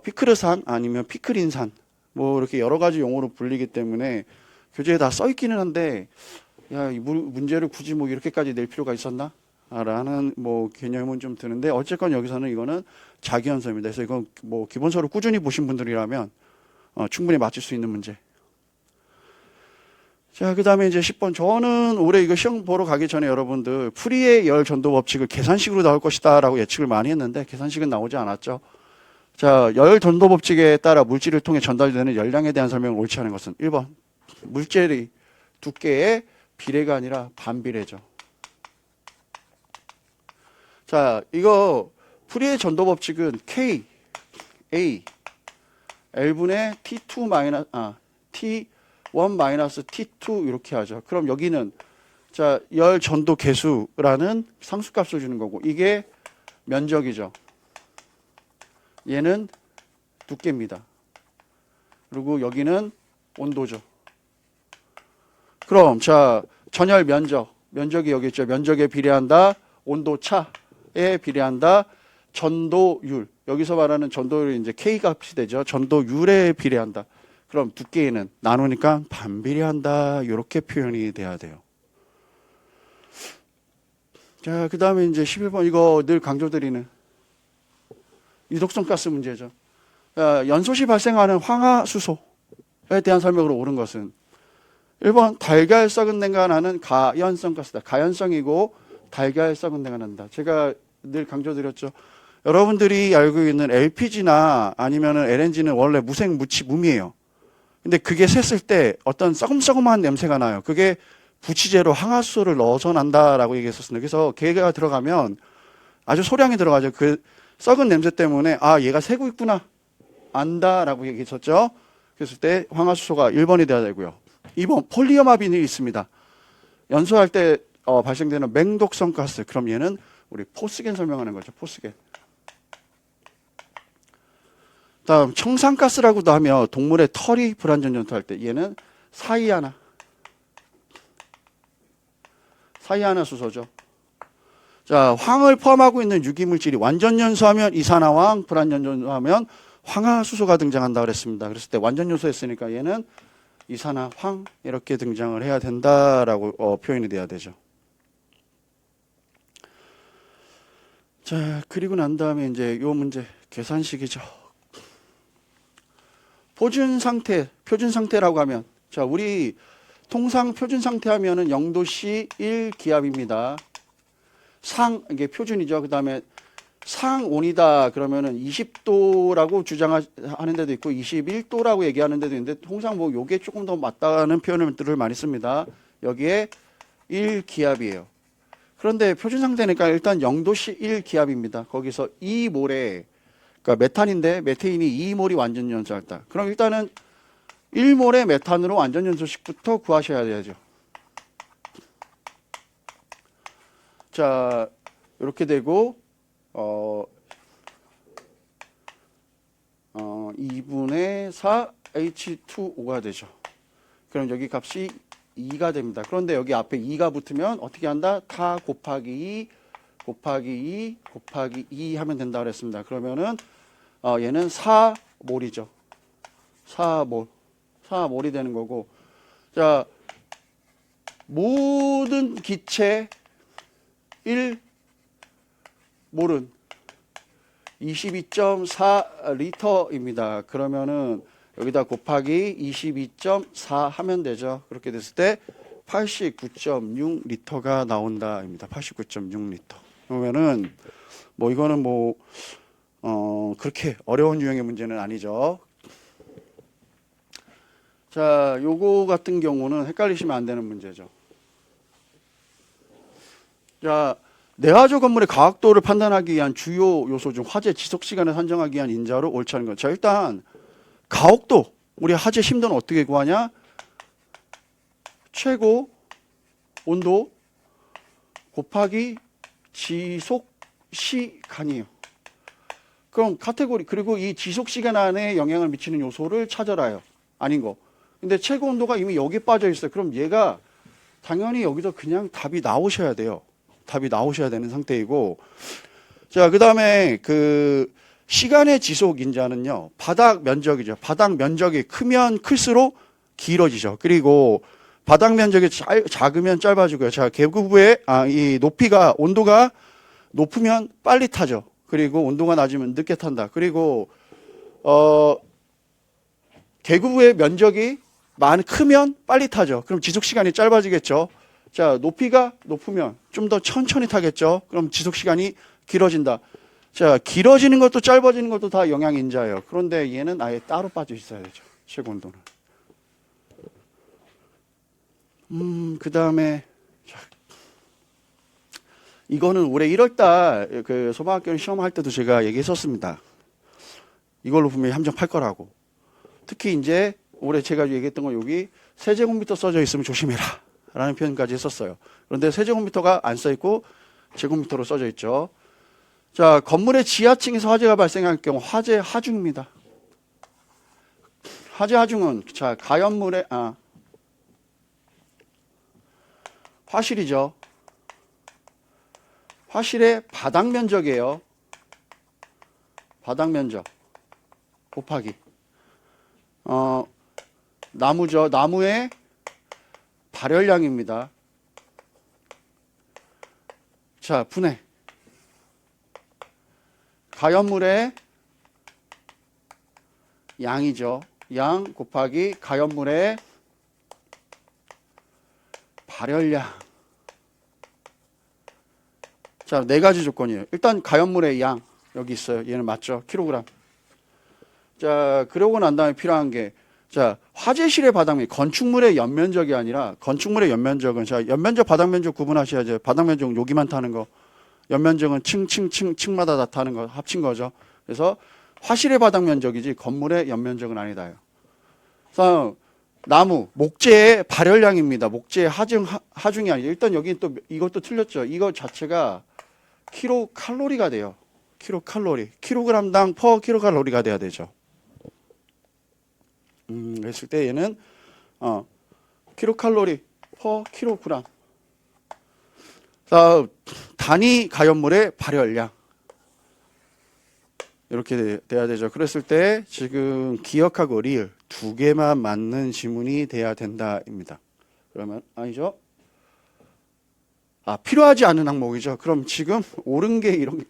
피크르산 아니면 피크린산 뭐 이렇게 여러 가지 용어로 불리기 때문에 교재에 다 써 있기는 한데, 야, 이 문제를 굳이 뭐 이렇게까지 낼 필요가 있었나? 라는 뭐 개념은 좀 드는데 어쨌건 여기서는 이거는 자기연소입니다. 그래서 이건 뭐 기본서를 꾸준히 보신 분들이라면 충분히 맞출 수 있는 문제. 자, 그 다음에 이제 10번. 저는 올해 이거 시험 보러 가기 전에 여러분들 프리의 열 전도 법칙을 계산식으로 나올 것이다 라고 예측을 많이 했는데 계산식은 나오지 않았죠. 자, 열 전도 법칙에 따라 물질을 통해 전달되는 열량에 대한 설명을 옳지 않은 것은 1번. 물질의 두께의 비례가 아니라 반비례죠. 자, 이거 프리의 전도 법칙은 K, A, L분의 T2 마이너스, T1 마이너스 T2 이렇게 하죠. 그럼 여기는 자, 열 전도 계수라는 상수값을 주는 거고 이게 면적이죠. 얘는 두께입니다. 그리고 여기는 온도죠. 그럼 자, 전열 면적이 여기 있죠. 면적에 비례한다. 온도 차에 비례한다. 전도율. 여기서 말하는 전도율이 이제 K 값이 되죠. 전도율에 비례한다. 그럼 두께에는 나누니까 반비례한다. 이렇게 표현이 돼야 돼요. 자, 그 다음에 이제 11번 이거 늘 강조드리는 유독성 가스 문제죠. 연소시 발생하는 황화수소에 대한 설명으로 옳은 것은 1번 달걀 썩은 내가 나는 가연성 가스다. 가연성이고 달걀 썩은 내가 난다. 제가 늘 강조드렸죠. 여러분들이 알고 있는 LPG나 아니면은 LNG는 원래 무생 무치 무미예요. 근데 그게 샜을 때 어떤 썩음썩음한 냄새가 나요. 그게 부치제로 황화수소를 넣어서 난다라고 얘기했었습니다. 그래서 걔가 들어가면 아주 소량이 들어가죠. 그 썩은 냄새 때문에 아 얘가 새고 있구나 안다라고 얘기했었죠. 그랬을 때 황화수소가 1번이 돼야 되고요. 2번 폴리어마빈이 있습니다. 연소할 때 발생되는 맹독성 가스. 그럼 얘는 우리 포스겐 설명하는 거죠. 포스겐. 다음 청산가스라고도 하며 동물의 털이 불완전 전투할 때 얘는 사이아나 수소죠. 자, 황을 포함하고 있는 유기물질이 완전 연소하면 이산화황, 불완전 연소하면 황화수소가 등장한다 그랬습니다. 그랬을 때 완전 연소했으니까 얘는 이산화황 이렇게 등장을 해야 된다라고 표현이 돼야 되죠. 자, 그리고 난 다음에 이제 요 문제 계산식이죠. 표준 상태라고 하면 자, 우리 통상 표준 상태 하면은 0도씨 1기압입니다. 이게 표준이죠. 그다음에 상온이다 그러면은 20도라고 주장하는 데도 있고 21도라고 얘기하는 데도 있는데 통상 뭐 요게 조금 더 맞다는 표현들을 많이 씁니다. 여기에 1기압이에요. 그런데 표준 상태니까 일단 0도씨 1기압입니다. 거기서 2몰에 그러니까 메탄인데 메테인이 2몰이 완전 연소했다. 그럼 일단은 1몰의 메탄으로 완전 연소식부터 구하셔야 되죠. 자, 이렇게 되고 2분의 4 H2O가 되죠. 그럼 여기 값이 2가 됩니다. 그런데 여기 앞에 2가 붙으면 어떻게 한다? 타 곱하기 2 곱하기 2 곱하기 2 하면 된다 그랬습니다. 그러면은 얘는 4몰이죠. 4몰이 되는 거고. 자, 모든 기체 1몰은 22.4리터입니다. 그러면은 여기다 곱하기 22.4 하면 되죠. 그렇게 됐을 때 89.6리터가 나온다입니다. 89.6리터. 그러면은 뭐 이거는 뭐 그렇게 어려운 유형의 문제는 아니죠. 자, 요거 같은 경우는 헷갈리시면 안 되는 문제죠. 자, 내화조 건물의 가학도를 판단하기 위한 주요 요소 중 화재 지속 시간을 산정하기 위한 인자로 옳지 않은 것. 자, 일단 가옥도 우리 화재 심도는 어떻게 구하냐? 최고 온도 곱하기 지속 시간이에요. 그럼 카테고리 그리고 이 지속 시간 안에 영향을 미치는 요소를 찾아라요. 아닌 거. 근데 최고 온도가 이미 여기 빠져 있어요. 그럼 얘가 당연히 여기서 그냥 답이 나오셔야 돼요. 답이 나오셔야 되는 상태이고. 자, 그다음에 그 시간의 지속 인자는요. 바닥 면적이죠. 바닥 면적이 크면 클수록 길어지죠. 그리고 바닥 면적이 작으면 짧아지고요. 자, 계구부의 이 높이가 온도가 높으면 빨리 타죠. 그리고 온도가 낮으면 늦게 탄다. 그리고 계구부의 면적이 크면 빨리 타죠. 그럼 지속 시간이 짧아지겠죠. 자, 높이가 높으면 좀 더 천천히 타겠죠. 그럼 지속 시간이 길어진다. 자, 길어지는 것도 짧아지는 것도 다 영향인자예요. 그런데 얘는 아예 따로 빠져 있어야 되죠. 최고 온도는. 그 다음에 이거는 올해 1월달 그 소방학교 시험할 때도 제가 얘기했었습니다. 이걸로 분명히 함정 팔 거라고. 특히 이제 올해 제가 얘기했던 건 여기 세제곱미터 써져 있으면 조심해라 라는 표현까지 했었어요. 그런데 세제곱미터가 안 써 있고 제곱미터로 써져 있죠. 자, 건물의 지하층에서 화재가 발생할 경우 화재 하중입니다. 화재 하중은 자, 가연물의 화실이죠. 화실의 바닥 면적이에요. 바닥 면적 곱하기 나무죠. 나무의 발열량입니다. 자, 분해 가연물의 양이죠. 양 곱하기 가연물의 발열량. 자, 네 가지 조건이에요. 일단 가연물의 양 여기 있어요. 얘는 맞죠? 킬로그램. 자, 그러고 난 다음에 필요한 게 자, 화재실의 바닥면 건축물의 연면적이 아니라 건축물의 연면적은 자, 연면적 바닥면적 구분하셔야죠. 바닥면적은 여기만 타는 거. 연면적은 층마다 다 타는 거 합친 거죠. 그래서 화실의 바닥 면적이지 건물의 연면적은 아니다요. 그래서 나무, 목재의 발열량입니다. 목재의 하중이 아니죠. 일단 여기 또 이것도 틀렸죠. 이거 자체가 킬로칼로리가 돼요. 킬로칼로리. 킬로그램당 퍼 킬로칼로리가 돼야 되죠. 그랬을 때 얘는 킬로칼로리 퍼 킬로그램. 자, 단위 가연물의 발열량. 이렇게 돼야 되죠. 그랬을 때 지금 기억하고 리을 두 개만 맞는 지문이 돼야 된다입니다. 그러면 아니죠. 필요하지 않은 항목이죠. 그럼 지금 옳은 게 이런 게,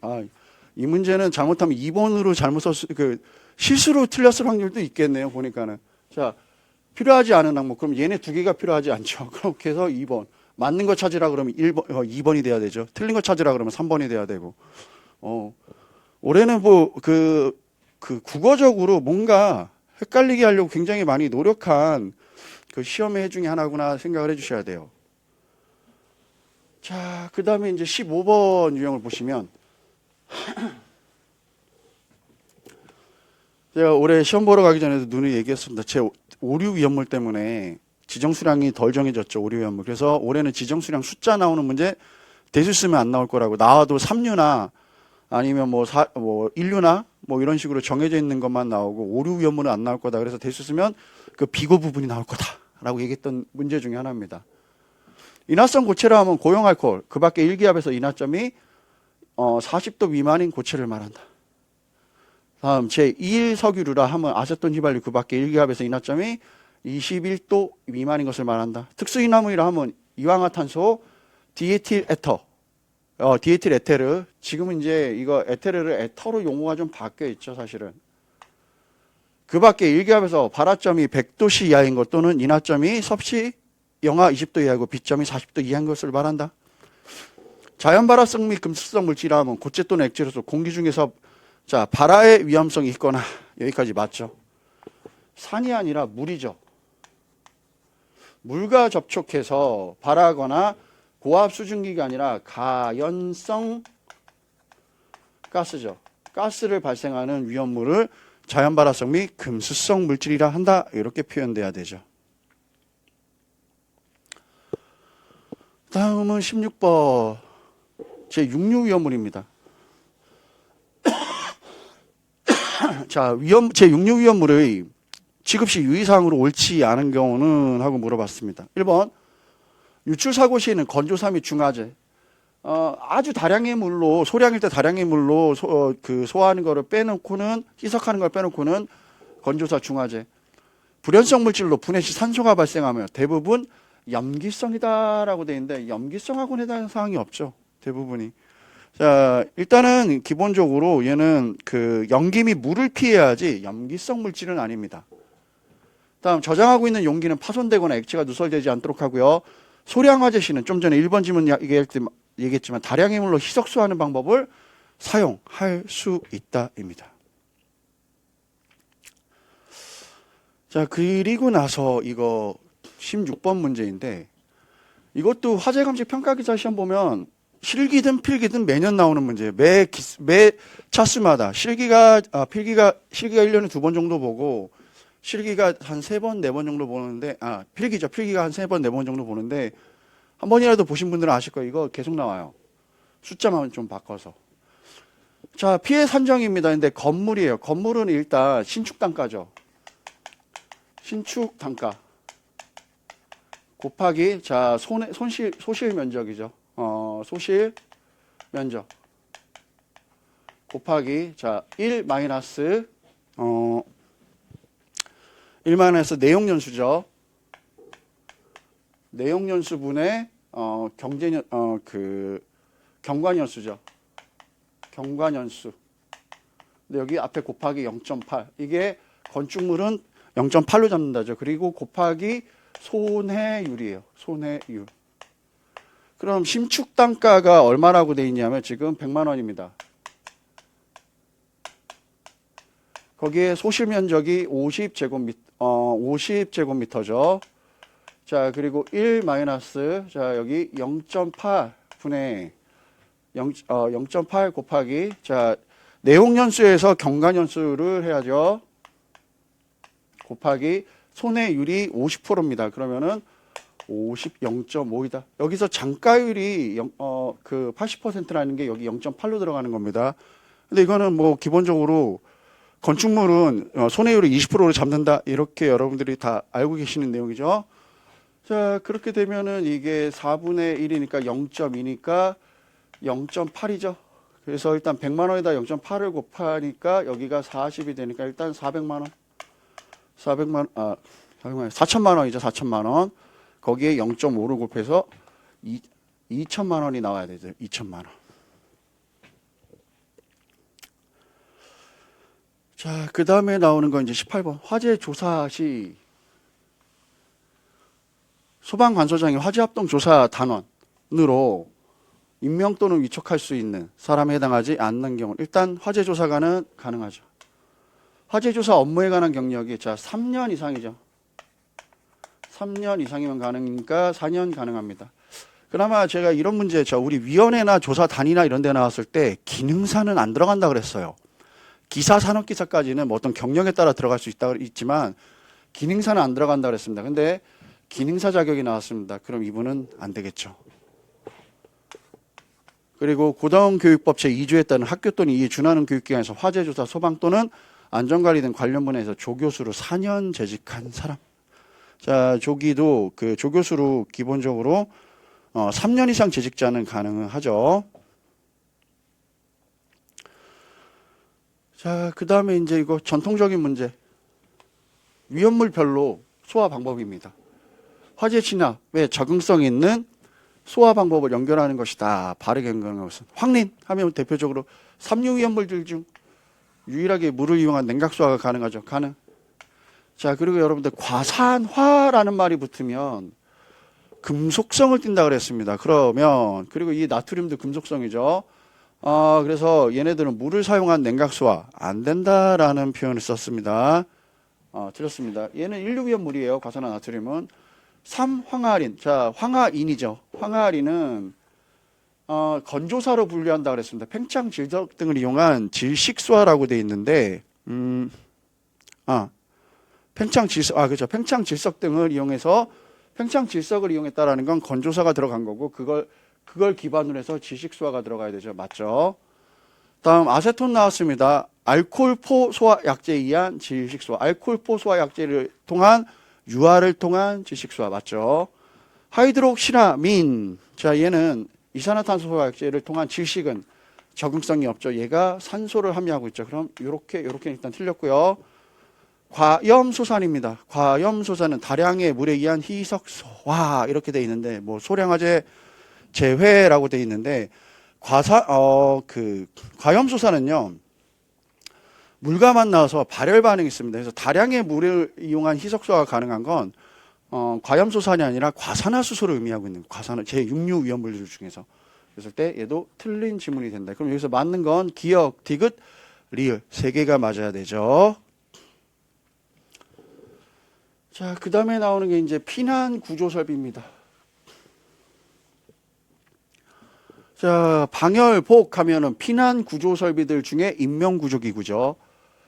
이 문제는 잘못하면 2번으로 잘못 썼을 실수로 틀렸을 확률도 있겠네요. 보니까는. 자, 필요하지 않은 항목. 그럼 얘네 두 개가 필요하지 않죠. 그렇게 해서 2번. 맞는 거 찾으라 그러면 2번이 돼야 되죠. 틀린 거 찾으라 그러면 3번이 돼야 되고. 올해는 국어적으로 뭔가 헷갈리게 하려고 굉장히 많이 노력한 그 시험의 해 중에 하나구나 생각을 해주셔야 돼요. 자, 그 다음에 이제 15번 유형을 보시면 제가 올해 시험 보러 가기 전에도 누누이 얘기했습니다. 제 오류 위험물 때문에 지정수량이 덜 정해졌죠. 오류 위험물. 그래서 올해는 지정수량 숫자 나오는 문제 대수 쓰면 안 나올 거라고. 나와도 3류나 아니면 뭐 1류나 뭐 이런 식으로 정해져 있는 것만 나오고 오류 위험물은 안 나올 거다. 그래서 대수 쓰면 그 비고 부분이 나올 거다라고 얘기했던 문제 중에 하나입니다. 인화성 고체라 하면 고용 알코올, 그 밖에 일기압에서 인화점이 40도 미만인 고체를 말한다. 다음 제2일 석유류라 하면 아세톤 휘발유, 그 밖에 일기압에서 인화점이 21도 미만인 것을 말한다. 특수인화물이라 하면 이황화탄소, 디에틸 에터, 디에틸 에테르. 지금은 이제 이거 에테르를 에터로 용어가 좀 바뀌어 있죠, 사실은. 그 밖에 일기압에서 발화점이 100도씨 이하인 것 또는 인화점이 섭씨 영하 20도 이하고 B점이 40도 이하인 것을 말한다. 자연발화성 및 금속성 물질이라 하면 고체 또는 액체로서 공기 중에서 자, 발화의 위험성이 있거나 여기까지 맞죠. 산이 아니라 물이죠. 물과 접촉해서 발화하거나 고압 수증기가 아니라 가연성 가스죠. 가스를 발생하는 위험물을 자연발화성 및 금수성 물질이라 한다. 이렇게 표현돼야 되죠. 다음은 16번 제6류 위험물입니다. 자, 제6류 위험물의 지급시 유의사항으로 옳지 않은 경우는 하고 물어봤습니다. 1번 유출사고 시에는 건조사 및 중화제 아주 다량의 물로 소량일 때 다량의 물로 소화하는 거를 빼놓고는 희석하는 걸 빼놓고는 건조사 중화제 불연성 물질로 분해 시 산소가 발생하며 대부분 염기성이다라고 돼 있는데 염기성하고는 해당하는 사항이 없죠. 대부분이. 자, 일단은 기본적으로 얘는 그 염기 및 물을 피해야지 염기성 물질은 아닙니다. 다음 저장하고 있는 용기는 파손되거나 액체가 누설되지 않도록 하고요. 소량 화재시는 좀 전에 1번 질문 얘기했지만 다량의 물로 희석수하는 방법을 사용할 수 있다입니다. 자, 그리고 나서 이거 16번 문제인데 이것도 화재감식 평가기사 시험 보면 실기든 필기든 매년 나오는 문제예요. 매 차수마다 필기가 1년에 2번 정도 보고 실기가 한 3번, 4번 정도 보는데 필기가 한 3번, 4번 정도 보는데 한 번이라도 보신 분들은 아실 거예요. 이거 계속 나와요. 숫자만 좀 바꿔서. 자, 피해 산정입니다. 근데 건물이에요. 건물은 일단 신축 단가죠. 신축 단가 곱하기 자 소실 면적이죠. 소실 면적 곱하기 자 1 마이너스 내용 연수죠. 내용 연수분의 경관 연수죠. 경관 연수. 근데 여기 앞에 곱하기 0.8. 이게 건축물은 0.8로 잡는다죠. 그리고 곱하기 손해율이에요. 손해율. 그럼 신축 단가가 얼마라고 돼 있냐면 지금 100만 원입니다. 거기에 소실 면적이 50제곱미터죠. 자, 그리고 1 마이너스 자, 여기 0.8 분의 0.8 곱하기 자, 내용 연수에서 경관 연수를 해야죠. 곱하기 손해율이 50%입니다. 그러면은 0.5이다. 여기서 장가율이 80%라는 게 여기 0.8로 들어가는 겁니다. 근데 이거는 뭐 기본적으로 건축물은 손해율을 20%로 잡는다. 이렇게 여러분들이 다 알고 계시는 내용이죠. 자, 그렇게 되면은 이게 4분의 1이니까 0.2니까 0.8이죠. 그래서 일단 100만 원에다 0.8을 곱하니까 여기가 40이 되니까 일단 400만 원. 4천만 원이죠. 4천만 원. 거기에 0.5를 곱해서 2천만 원이 나와야 되죠. 2천만 원. 자, 그 다음에 나오는 건 이제 18번. 화재 조사 시 소방관소장이 화재합동 조사 단원으로 임명 또는 위촉할 수 있는 사람에 해당하지 않는 경우 일단 화재 조사관은 가능하죠. 화재 조사 업무에 관한 경력이 자 3년 이상이죠. 3년 이상이면 가능하니까 4년 가능합니다. 그나마 제가 이런 문제 우리 위원회나 조사단이나 이런 데 나왔을 때 기능사는 안 들어간다 그랬어요. 기사, 산업기사까지는 뭐 어떤 경력에 따라 들어갈 수 있지만 기능사는 안 들어간다 그랬습니다. 근데 기능사 자격이 나왔습니다. 그럼 이분은 안 되겠죠. 그리고 고등교육법 제2조에 따른 학교 또는 이에 준하는 교육기관에서 화재조사, 소방 또는 안전관리 등 관련 분야에서 조교수로 4년 재직한 사람. 자, 조기도 그 조교수로 기본적으로 3년 이상 재직자는 가능하죠. 자, 그 다음에 이제 이거 전통적인 문제. 위험물별로 소화 방법입니다. 화재 진압에 적응성 있는 소화 방법을 연결하는 것이다. 바르게 연결하는 것은. 황린 하면 대표적으로 삼류 위험물들 중 유일하게 물을 이용한 냉각 소화가 가능하죠. 가능. 자, 그리고 여러분들 과산화라는 말이 붙으면 금속성을 띈다 그랬습니다. 그리고 이 나트륨도 금속성이죠. 그래서 얘네들은 물을 사용한 냉각 소화 안 된다라는 표현을 썼습니다. 틀렸습니다. 얘는 인류위험물이에요. 과산화 나트륨은. 3. 황화린. 자, 황화인이죠. 황화린은 건조사로 분류한다 그랬습니다. 팽창 질석 등을 이용한 질식소화라고 돼 있는데 그렇죠. 팽창 질석 등을 이용해서 팽창 질석을 이용했다라는 건 건조사가 들어간 거고 그걸 기반으로 해서 질식소화가 들어가야 되죠. 맞죠? 다음 아세톤 나왔습니다. 알코올포 소화 약제에 의한 질식소화. 알코올포 소화 약제를 통한 유화를 통한 질식소화. 맞죠? 하이드록시라민. 자, 얘는 이산화탄소 소화 약제를 통한 질식은 적응성이 없죠. 얘가 산소를 함유하고 있죠. 그럼 요렇게 일단 틀렸고요. 과염소산입니다. 과염소산은 다량의 물에 의한 희석소화 이렇게 돼 있는데 뭐 소량화제 재회라고 돼 있는데 과염소산은요. 물과 만나서 발열 반응이 있습니다. 그래서 다량의 물을 이용한 희석소화가 가능한 건 과염소산이 아니라 과산화수소를 의미하고 있는 과산화 제6류 위험물질 중에서 그랬을 때 얘도 틀린 지문이 된다. 그럼 여기서 맞는 건 기역, 디귿, 리을 세 개가 맞아야 되죠. 자, 그 다음에 나오는 게 이제 피난 구조 설비입니다. 자, 방열복 하면은 피난 구조 설비들 중에 인명 구조 기구죠.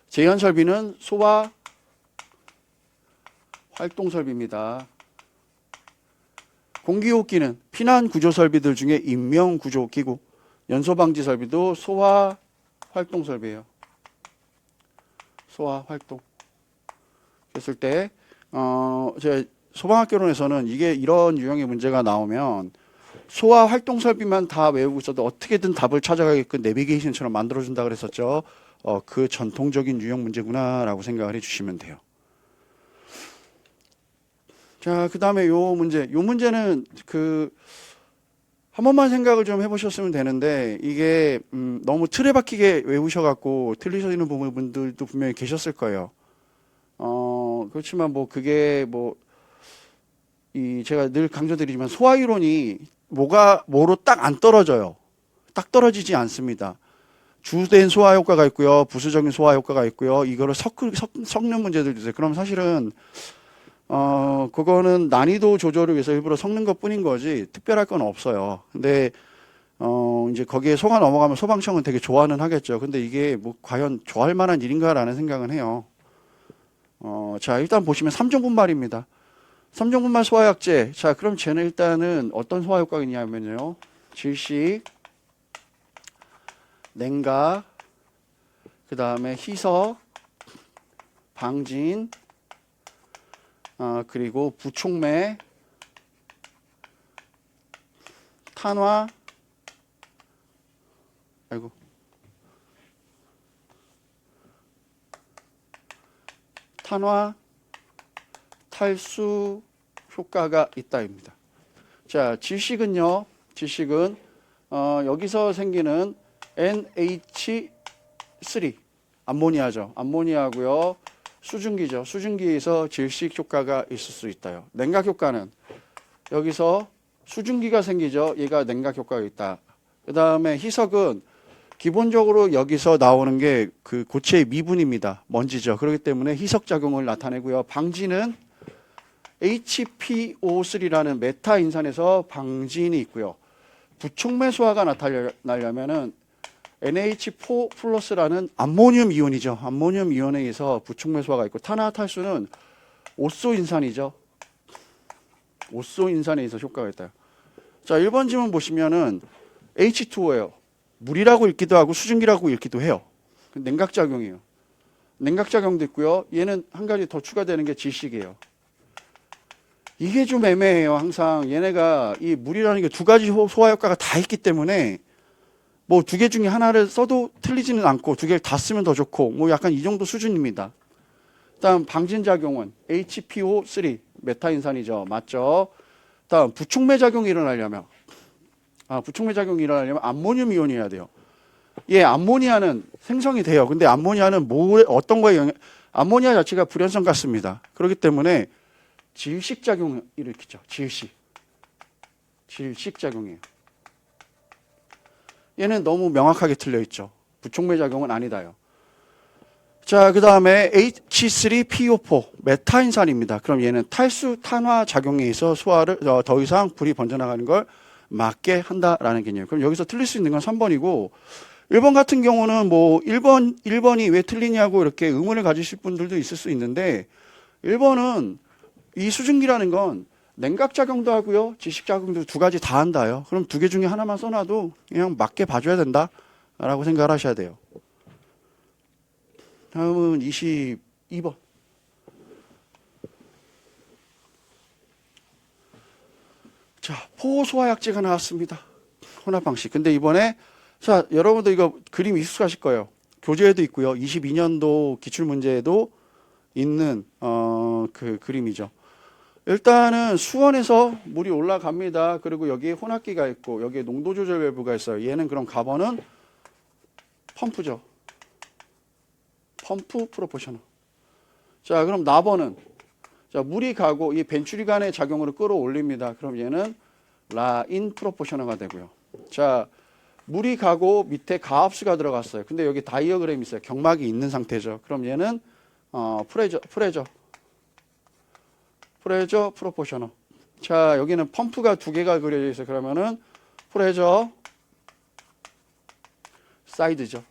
재현 설비는 소화 활동 설비입니다. 공기호흡기는 피난 구조 설비들 중에 인명 구조 기구. 연소 방지 설비도 소화 활동 설비예요. 소화 활동. 그랬을 때 제가 소방학개론에서는 이게 이런 유형의 문제가 나오면 소화 활동 설비만 다 외우고 있어도 어떻게든 답을 찾아가게끔 내비게이션처럼 만들어준다 그랬었죠. 그 전통적인 유형 문제구나라고 생각을 해주시면 돼요. 자, 그 다음에 요 문제는 한 번만 생각을 좀 해보셨으면 되는데 이게 너무 틀에 박히게 외우셔갖고 틀리시는 부분들도 분명히 계셨을 거예요. 그렇지만 그게 제가 늘 강조드리지만 소화이론이 뭐로 딱 안 떨어져요. 딱 떨어지지 않습니다. 주된 소화 효과가 있고요. 부수적인 소화 효과가 있고요. 이거를 섞는 문제들도 있어요. 그럼 사실은 그거는 난이도 조절을 위해서 일부러 섞는 것 뿐인 거지 특별할 건 없어요. 근데 이제 거기에 속아 넘어가면 소방청은 되게 좋아는 하겠죠. 근데 이게 과연 좋아할 만한 일인가라는 생각은 해요. 자, 일단 보시면 3종 분말입니다. 3종 분말 소화약제. 자, 그럼 쟤는 일단은 어떤 소화 효과가 있냐면요. 질식, 냉각, 그 다음에 희석, 방진, 그리고 부촉매, 탄화, 탄화, 탈수 효과가 있다입니다. 자, 질식은요. 질식은 여기서 생기는 NH3 암모니아죠. 암모니아고요. 수증기죠. 수증기에서 질식 효과가 있을 수 있다요. 냉각 효과는 여기서 수증기가 생기죠. 얘가 냉각 효과가 있다. 그 다음에 희석은 기본적으로 여기서 나오는 게 그 고체의 미분입니다. 먼지죠. 그렇기 때문에 희석 작용을 나타내고요. 방진은 HPO3라는 메타 인산에서 방진이 있고요. 부촉매 소화가 나타나려면은 NH4 플러스라는 암모늄 이온이죠. 암모늄 이온에 의해서 부촉매 소화가 있고 탄화탈수는 오소 인산이죠. 오소 인산에 의해서 효과가 있다. 자, 1번 지문 보시면은 H2O예요. 물이라고 읽기도 하고 수증기라고 읽기도 해요. 냉각작용이에요. 냉각작용도 있고요. 얘는 한 가지 더 추가되는 게 질식이에요. 이게 좀 애매해요. 항상 얘네가 이 물이라는 게 두 가지 소화 효과가 다 있기 때문에 두 개 중에 하나를 써도 틀리지는 않고 두 개를 다 쓰면 더 좋고 약간 이 정도 수준입니다. 다음 방진작용은 HPO3 메타인산이죠. 맞죠? 다음 부촉매 작용이 일어나려면 암모늄 이온이어야 돼요. 암모니아는 생성이 돼요. 근데 암모니아는 어떤 거에 암모니아 자체가 불연성 가스입니다. 그렇기 때문에 질식 작용을 일으키죠. 질식 작용이에요. 얘는 너무 명확하게 틀려 있죠. 부촉매 작용은 아니다요. 자, 그 다음에 H3PO4 메타인산입니다. 그럼 얘는 탈수 탄화 작용에 의해서 소화를 더 이상 불이 번져나가는 걸 막게 한다라는 개념이에요. 그럼 여기서 틀릴 수 있는 건 3번이고 1번 같은 경우는 1번이 왜 틀리냐고 이렇게 의문을 가지실 분들도 있을 수 있는데 1번은 이 수증기라는 건 냉각작용도 하고요. 질식작용도 두 가지 다 한다요. 그럼 두 개 중에 하나만 써놔도 그냥 맞게 봐줘야 된다라고 생각을 하셔야 돼요. 다음은 22번. 자, 포소화약제가 나왔습니다. 혼합 방식. 근데 이번에 자, 여러분들 이거 그림 익숙하실 거예요. 교재에도 있고요. 22년도 기출문제에도 있는 그 그림이죠. 일단은 수원에서 물이 올라갑니다. 그리고 여기에 혼합기가 있고 여기에 농도 조절 밸브가 있어요. 얘는 그럼 가번은 펌프죠. 펌프 프로포셔널. 자, 그럼 나번은 자, 물이 가고 이 벤츄리간의 작용으로 끌어올립니다. 그럼 얘는 라인 프로포셔널가 되고요. 자, 물이 가고 밑에 가압수가 들어갔어요. 근데 여기 다이어그램이 있어요. 경막이 있는 상태죠. 그럼 얘는 프레저 프로포셔널. 자, 여기는 펌프가 두 개가 그려져 있어요. 그러면은 프레저 사이드죠.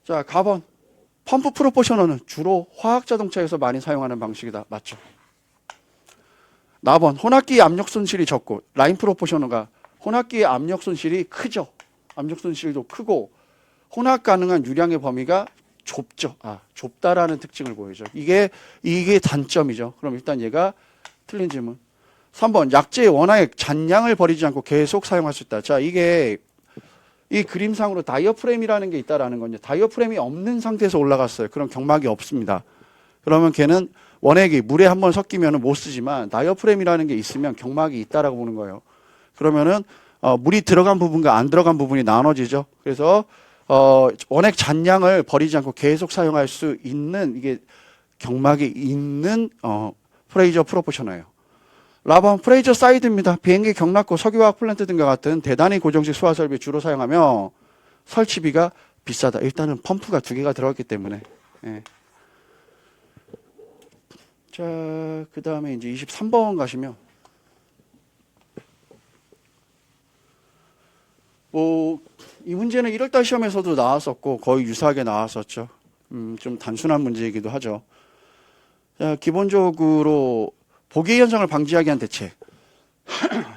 자, 가번. 펌프 프로포셔널은 주로 화학 자동차에서 많이 사용하는 방식이다. 맞죠? 나번. 혼합기 압력 손실이 적고 라인 프로포셔널가 혼합기의 압력 손실이 크죠. 압력 손실도 크고 혼합 가능한 유량의 범위가 좁죠. 좁다라는 특징을 보이죠. 이게 단점이죠. 그럼 일단 얘가 틀린 질문. 3번. 약재의 원화의 잔량을 버리지 않고 계속 사용할 수 있다. 자, 이게 이 그림상으로 다이어프램이라는 게 있다라는 건요. 다이어프램이 없는 상태에서 올라갔어요. 그럼 경막이 없습니다. 그러면 걔는 원액이 물에 한번 섞이면 못 쓰지만 다이어프램이라는 게 있으면 경막이 있다라고 보는 거예요. 그러면은 물이 들어간 부분과 안 들어간 부분이 나눠지죠. 그래서 원액 잔량을 버리지 않고 계속 사용할 수 있는 이게 경막이 있는 프레이저 프로포셔너예요. 라번 프레이저 사이드입니다. 비행기 경락고 석유화학 플랜트 등과 같은 대단히 고정식 소화 설비 주로 사용하며 설치비가 비싸다. 일단은 펌프가 두 개가 들어갔기 때문에. 예. 자, 그 다음에 이제 23번 가시면 이 문제는 1월달 시험에서도 나왔었고 거의 유사하게 나왔었죠. 좀 단순한 문제이기도 하죠. 자, 기본적으로 보기 현상을 방지하기 위한 대책.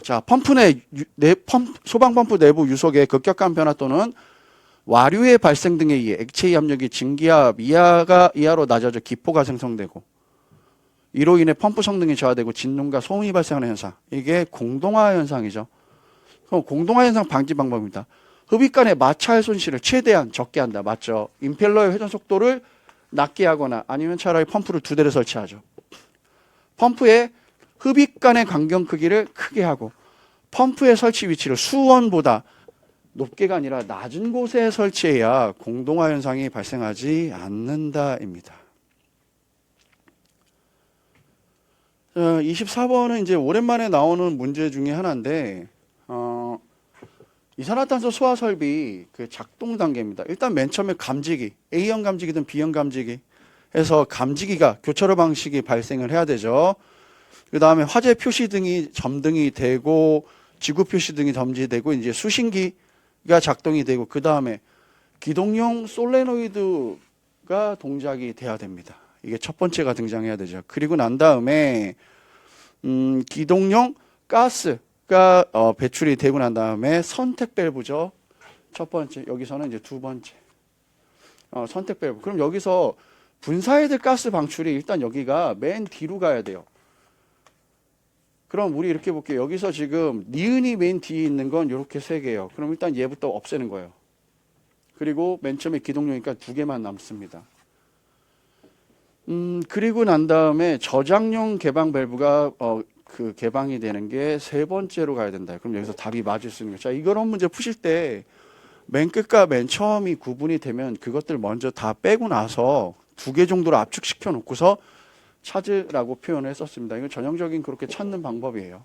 자, 소방 펌프 내부 유속의 급격한 변화 또는 와류의 발생 등에 의해 액체의 압력이 증기압 이하로 낮아져 기포가 생성되고 이로 인해 펌프 성능이 저하되고 진동과 소음이 발생하는 현상. 이게 공동화 현상이죠. 그럼 공동화 현상 방지 방법입니다. 흡입 간의 마찰 손실을 최대한 적게 한다. 맞죠? 임펠러의 회전 속도를 낮게 하거나 아니면 차라리 펌프를 두 대를 설치하죠. 펌프의 흡입 간의 간격 크기를 크게 하고 펌프의 설치 위치를 수원보다 높게가 아니라 낮은 곳에 설치해야 공동화 현상이 발생하지 않는다입니다. 24번은 이제 오랜만에 나오는 문제 중에 하나인데 이산화탄소 소화 설비 그 작동 단계입니다. 일단 맨 처음에 감지기, A형 감지기든 B형 감지기 해서 감지기가 교차로 방식이 발생을 해야 되죠. 그 다음에 화재 표시 등이 점등이 되고 지구 표시 등이 점지되고 이제 수신기가 작동이 되고 그 다음에 기동용 솔레노이드가 동작이 돼야 됩니다. 이게 첫 번째가 등장해야 되죠. 그리고 난 다음에 기동용 가스가 배출이 되고 난 다음에 선택 밸브죠. 첫 번째, 여기서는 이제 두 번째 선택 밸브. 그럼 여기서 분사해야 될 가스 방출이 일단 여기가 맨 뒤로 가야 돼요. 그럼 우리 이렇게 볼게요. 여기서 지금 니은이 맨 뒤에 있는 건 이렇게 세 개예요. 그럼 일단 얘부터 없애는 거예요. 그리고 맨 처음에 기동용이니까 두 개만 남습니다. 그리고 난 다음에 저장용 개방 밸브가 그 개방이 되는 게 세 번째로 가야 된다. 그럼 여기서 답이 맞을 수 있는 거죠. 자, 이런 문제 푸실 때 맨 끝과 맨 처음이 구분이 되면 그것들 먼저 다 빼고 나서 두 개 정도로 압축시켜 놓고서 찾으라고 표현을 했었습니다. 이건 전형적인 그렇게 찾는 방법이에요.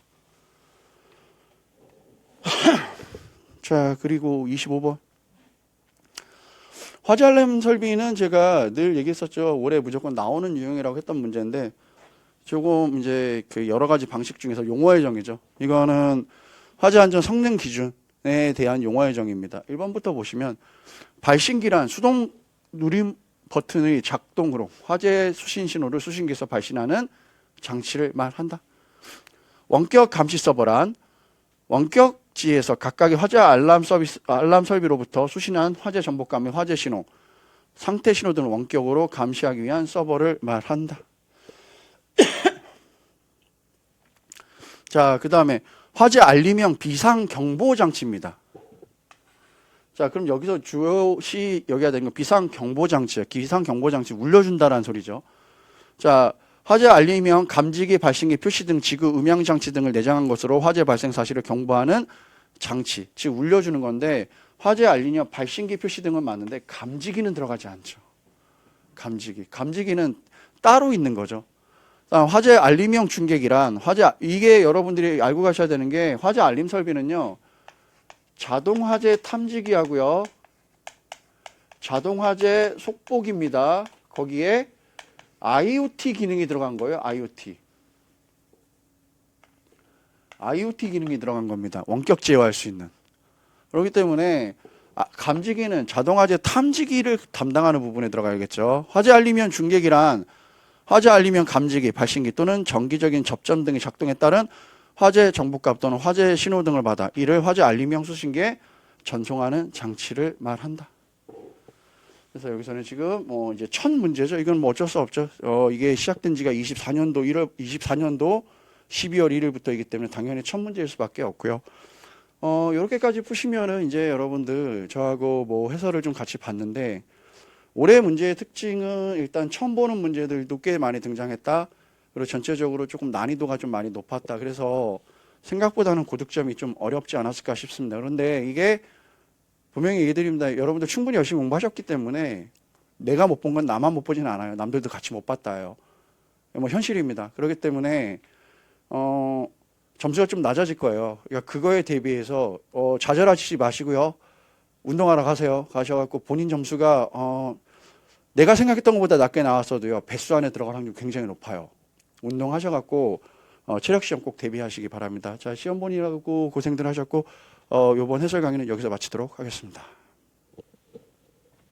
자, 그리고 25번. 화재 알람 설비는 제가 늘 얘기했었죠. 올해 무조건 나오는 유형이라고 했던 문제인데 조금 이제 그 여러 가지 방식 중에서 용어의 정의죠. 이거는 화재 안전 성능 기준에 대한 용어의 정의입니다. 1번부터 보시면 발신기란 수동 누림 버튼의 작동으로 화재 수신 신호를 수신기에서 발신하는 장치를 말한다. 원격 감시 서버란 원격지에서 각각의 화재 알람 설비로부터 수신한 화재 정보감 및 화재 신호, 상태 신호 등을 원격으로 감시하기 위한 서버를 말한다. 자, 그 다음에 화재 알림형 비상 경보 장치입니다. 자, 그럼 여기서 주요시 여겨야 되는 건 비상경보장치예요. 비상경보장치 울려준다라는 소리죠. 자, 화재 알림형 감지기, 발신기, 표시 등 지구 음향장치 등을 내장한 것으로 화재 발생 사실을 경보하는 장치, 즉 울려주는 건데 화재 알림형 발신기, 표시 등은 맞는데 감지기는 들어가지 않죠. 감지기는 따로 있는 거죠. 화재 알림형 중계기란 이게 여러분들이 알고 가셔야 되는 게 화재 알림 설비는요. 자동 화재 탐지기하고요. 자동 화재 속보기입니다. 거기에 IoT 기능이 들어간 거예요. IoT 기능이 들어간 겁니다. 원격 제어할 수 있는. 그렇기 때문에 감지기는 자동 화재 탐지기를 담당하는 부분에 들어가야겠죠. 화재 알림형 중계기란 화재 알림형 감지기, 발신기 또는 정기적인 접점 등의 작동에 따른 화재 정보값 또는 화재 신호 등을 받아 이를 화재 알림형 수신기에 전송하는 장치를 말한다. 그래서 여기서는 지금 이제 첫 문제죠. 이건 뭐 어쩔 수 없죠. 이게 시작된 지가 24년도 12월 1일부터이기 때문에 당연히 첫 문제일 수밖에 없고요. 이렇게까지 푸시면은 이제 여러분들 저하고 뭐 해설을 좀 같이 봤는데 올해 문제의 특징은 일단 처음 보는 문제들도 꽤 많이 등장했다. 그리고 전체적으로 조금 난이도가 좀 많이 높았다. 그래서 생각보다는 고득점이 좀 어렵지 않았을까 싶습니다. 그런데 이게 분명히 얘기드립니다. 여러분들 충분히 열심히 공부하셨기 때문에 내가 못 본 건 나만 못 보진 않아요. 남들도 같이 못 봤다요. 뭐 현실입니다. 그렇기 때문에 점수가 좀 낮아질 거예요. 그러니까 그거에 대비해서 좌절하지 마시고요. 운동하러 가셔갖고 본인 점수가 내가 생각했던 것보다 낮게 나왔어도요. 배수 안에 들어갈 확률이 굉장히 높아요. 운동하셔갖고 체력 시험 꼭 대비하시기 바랍니다. 자, 시험 본이라고 고생들 하셨고 요번 해설 강의는 여기서 마치도록 하겠습니다.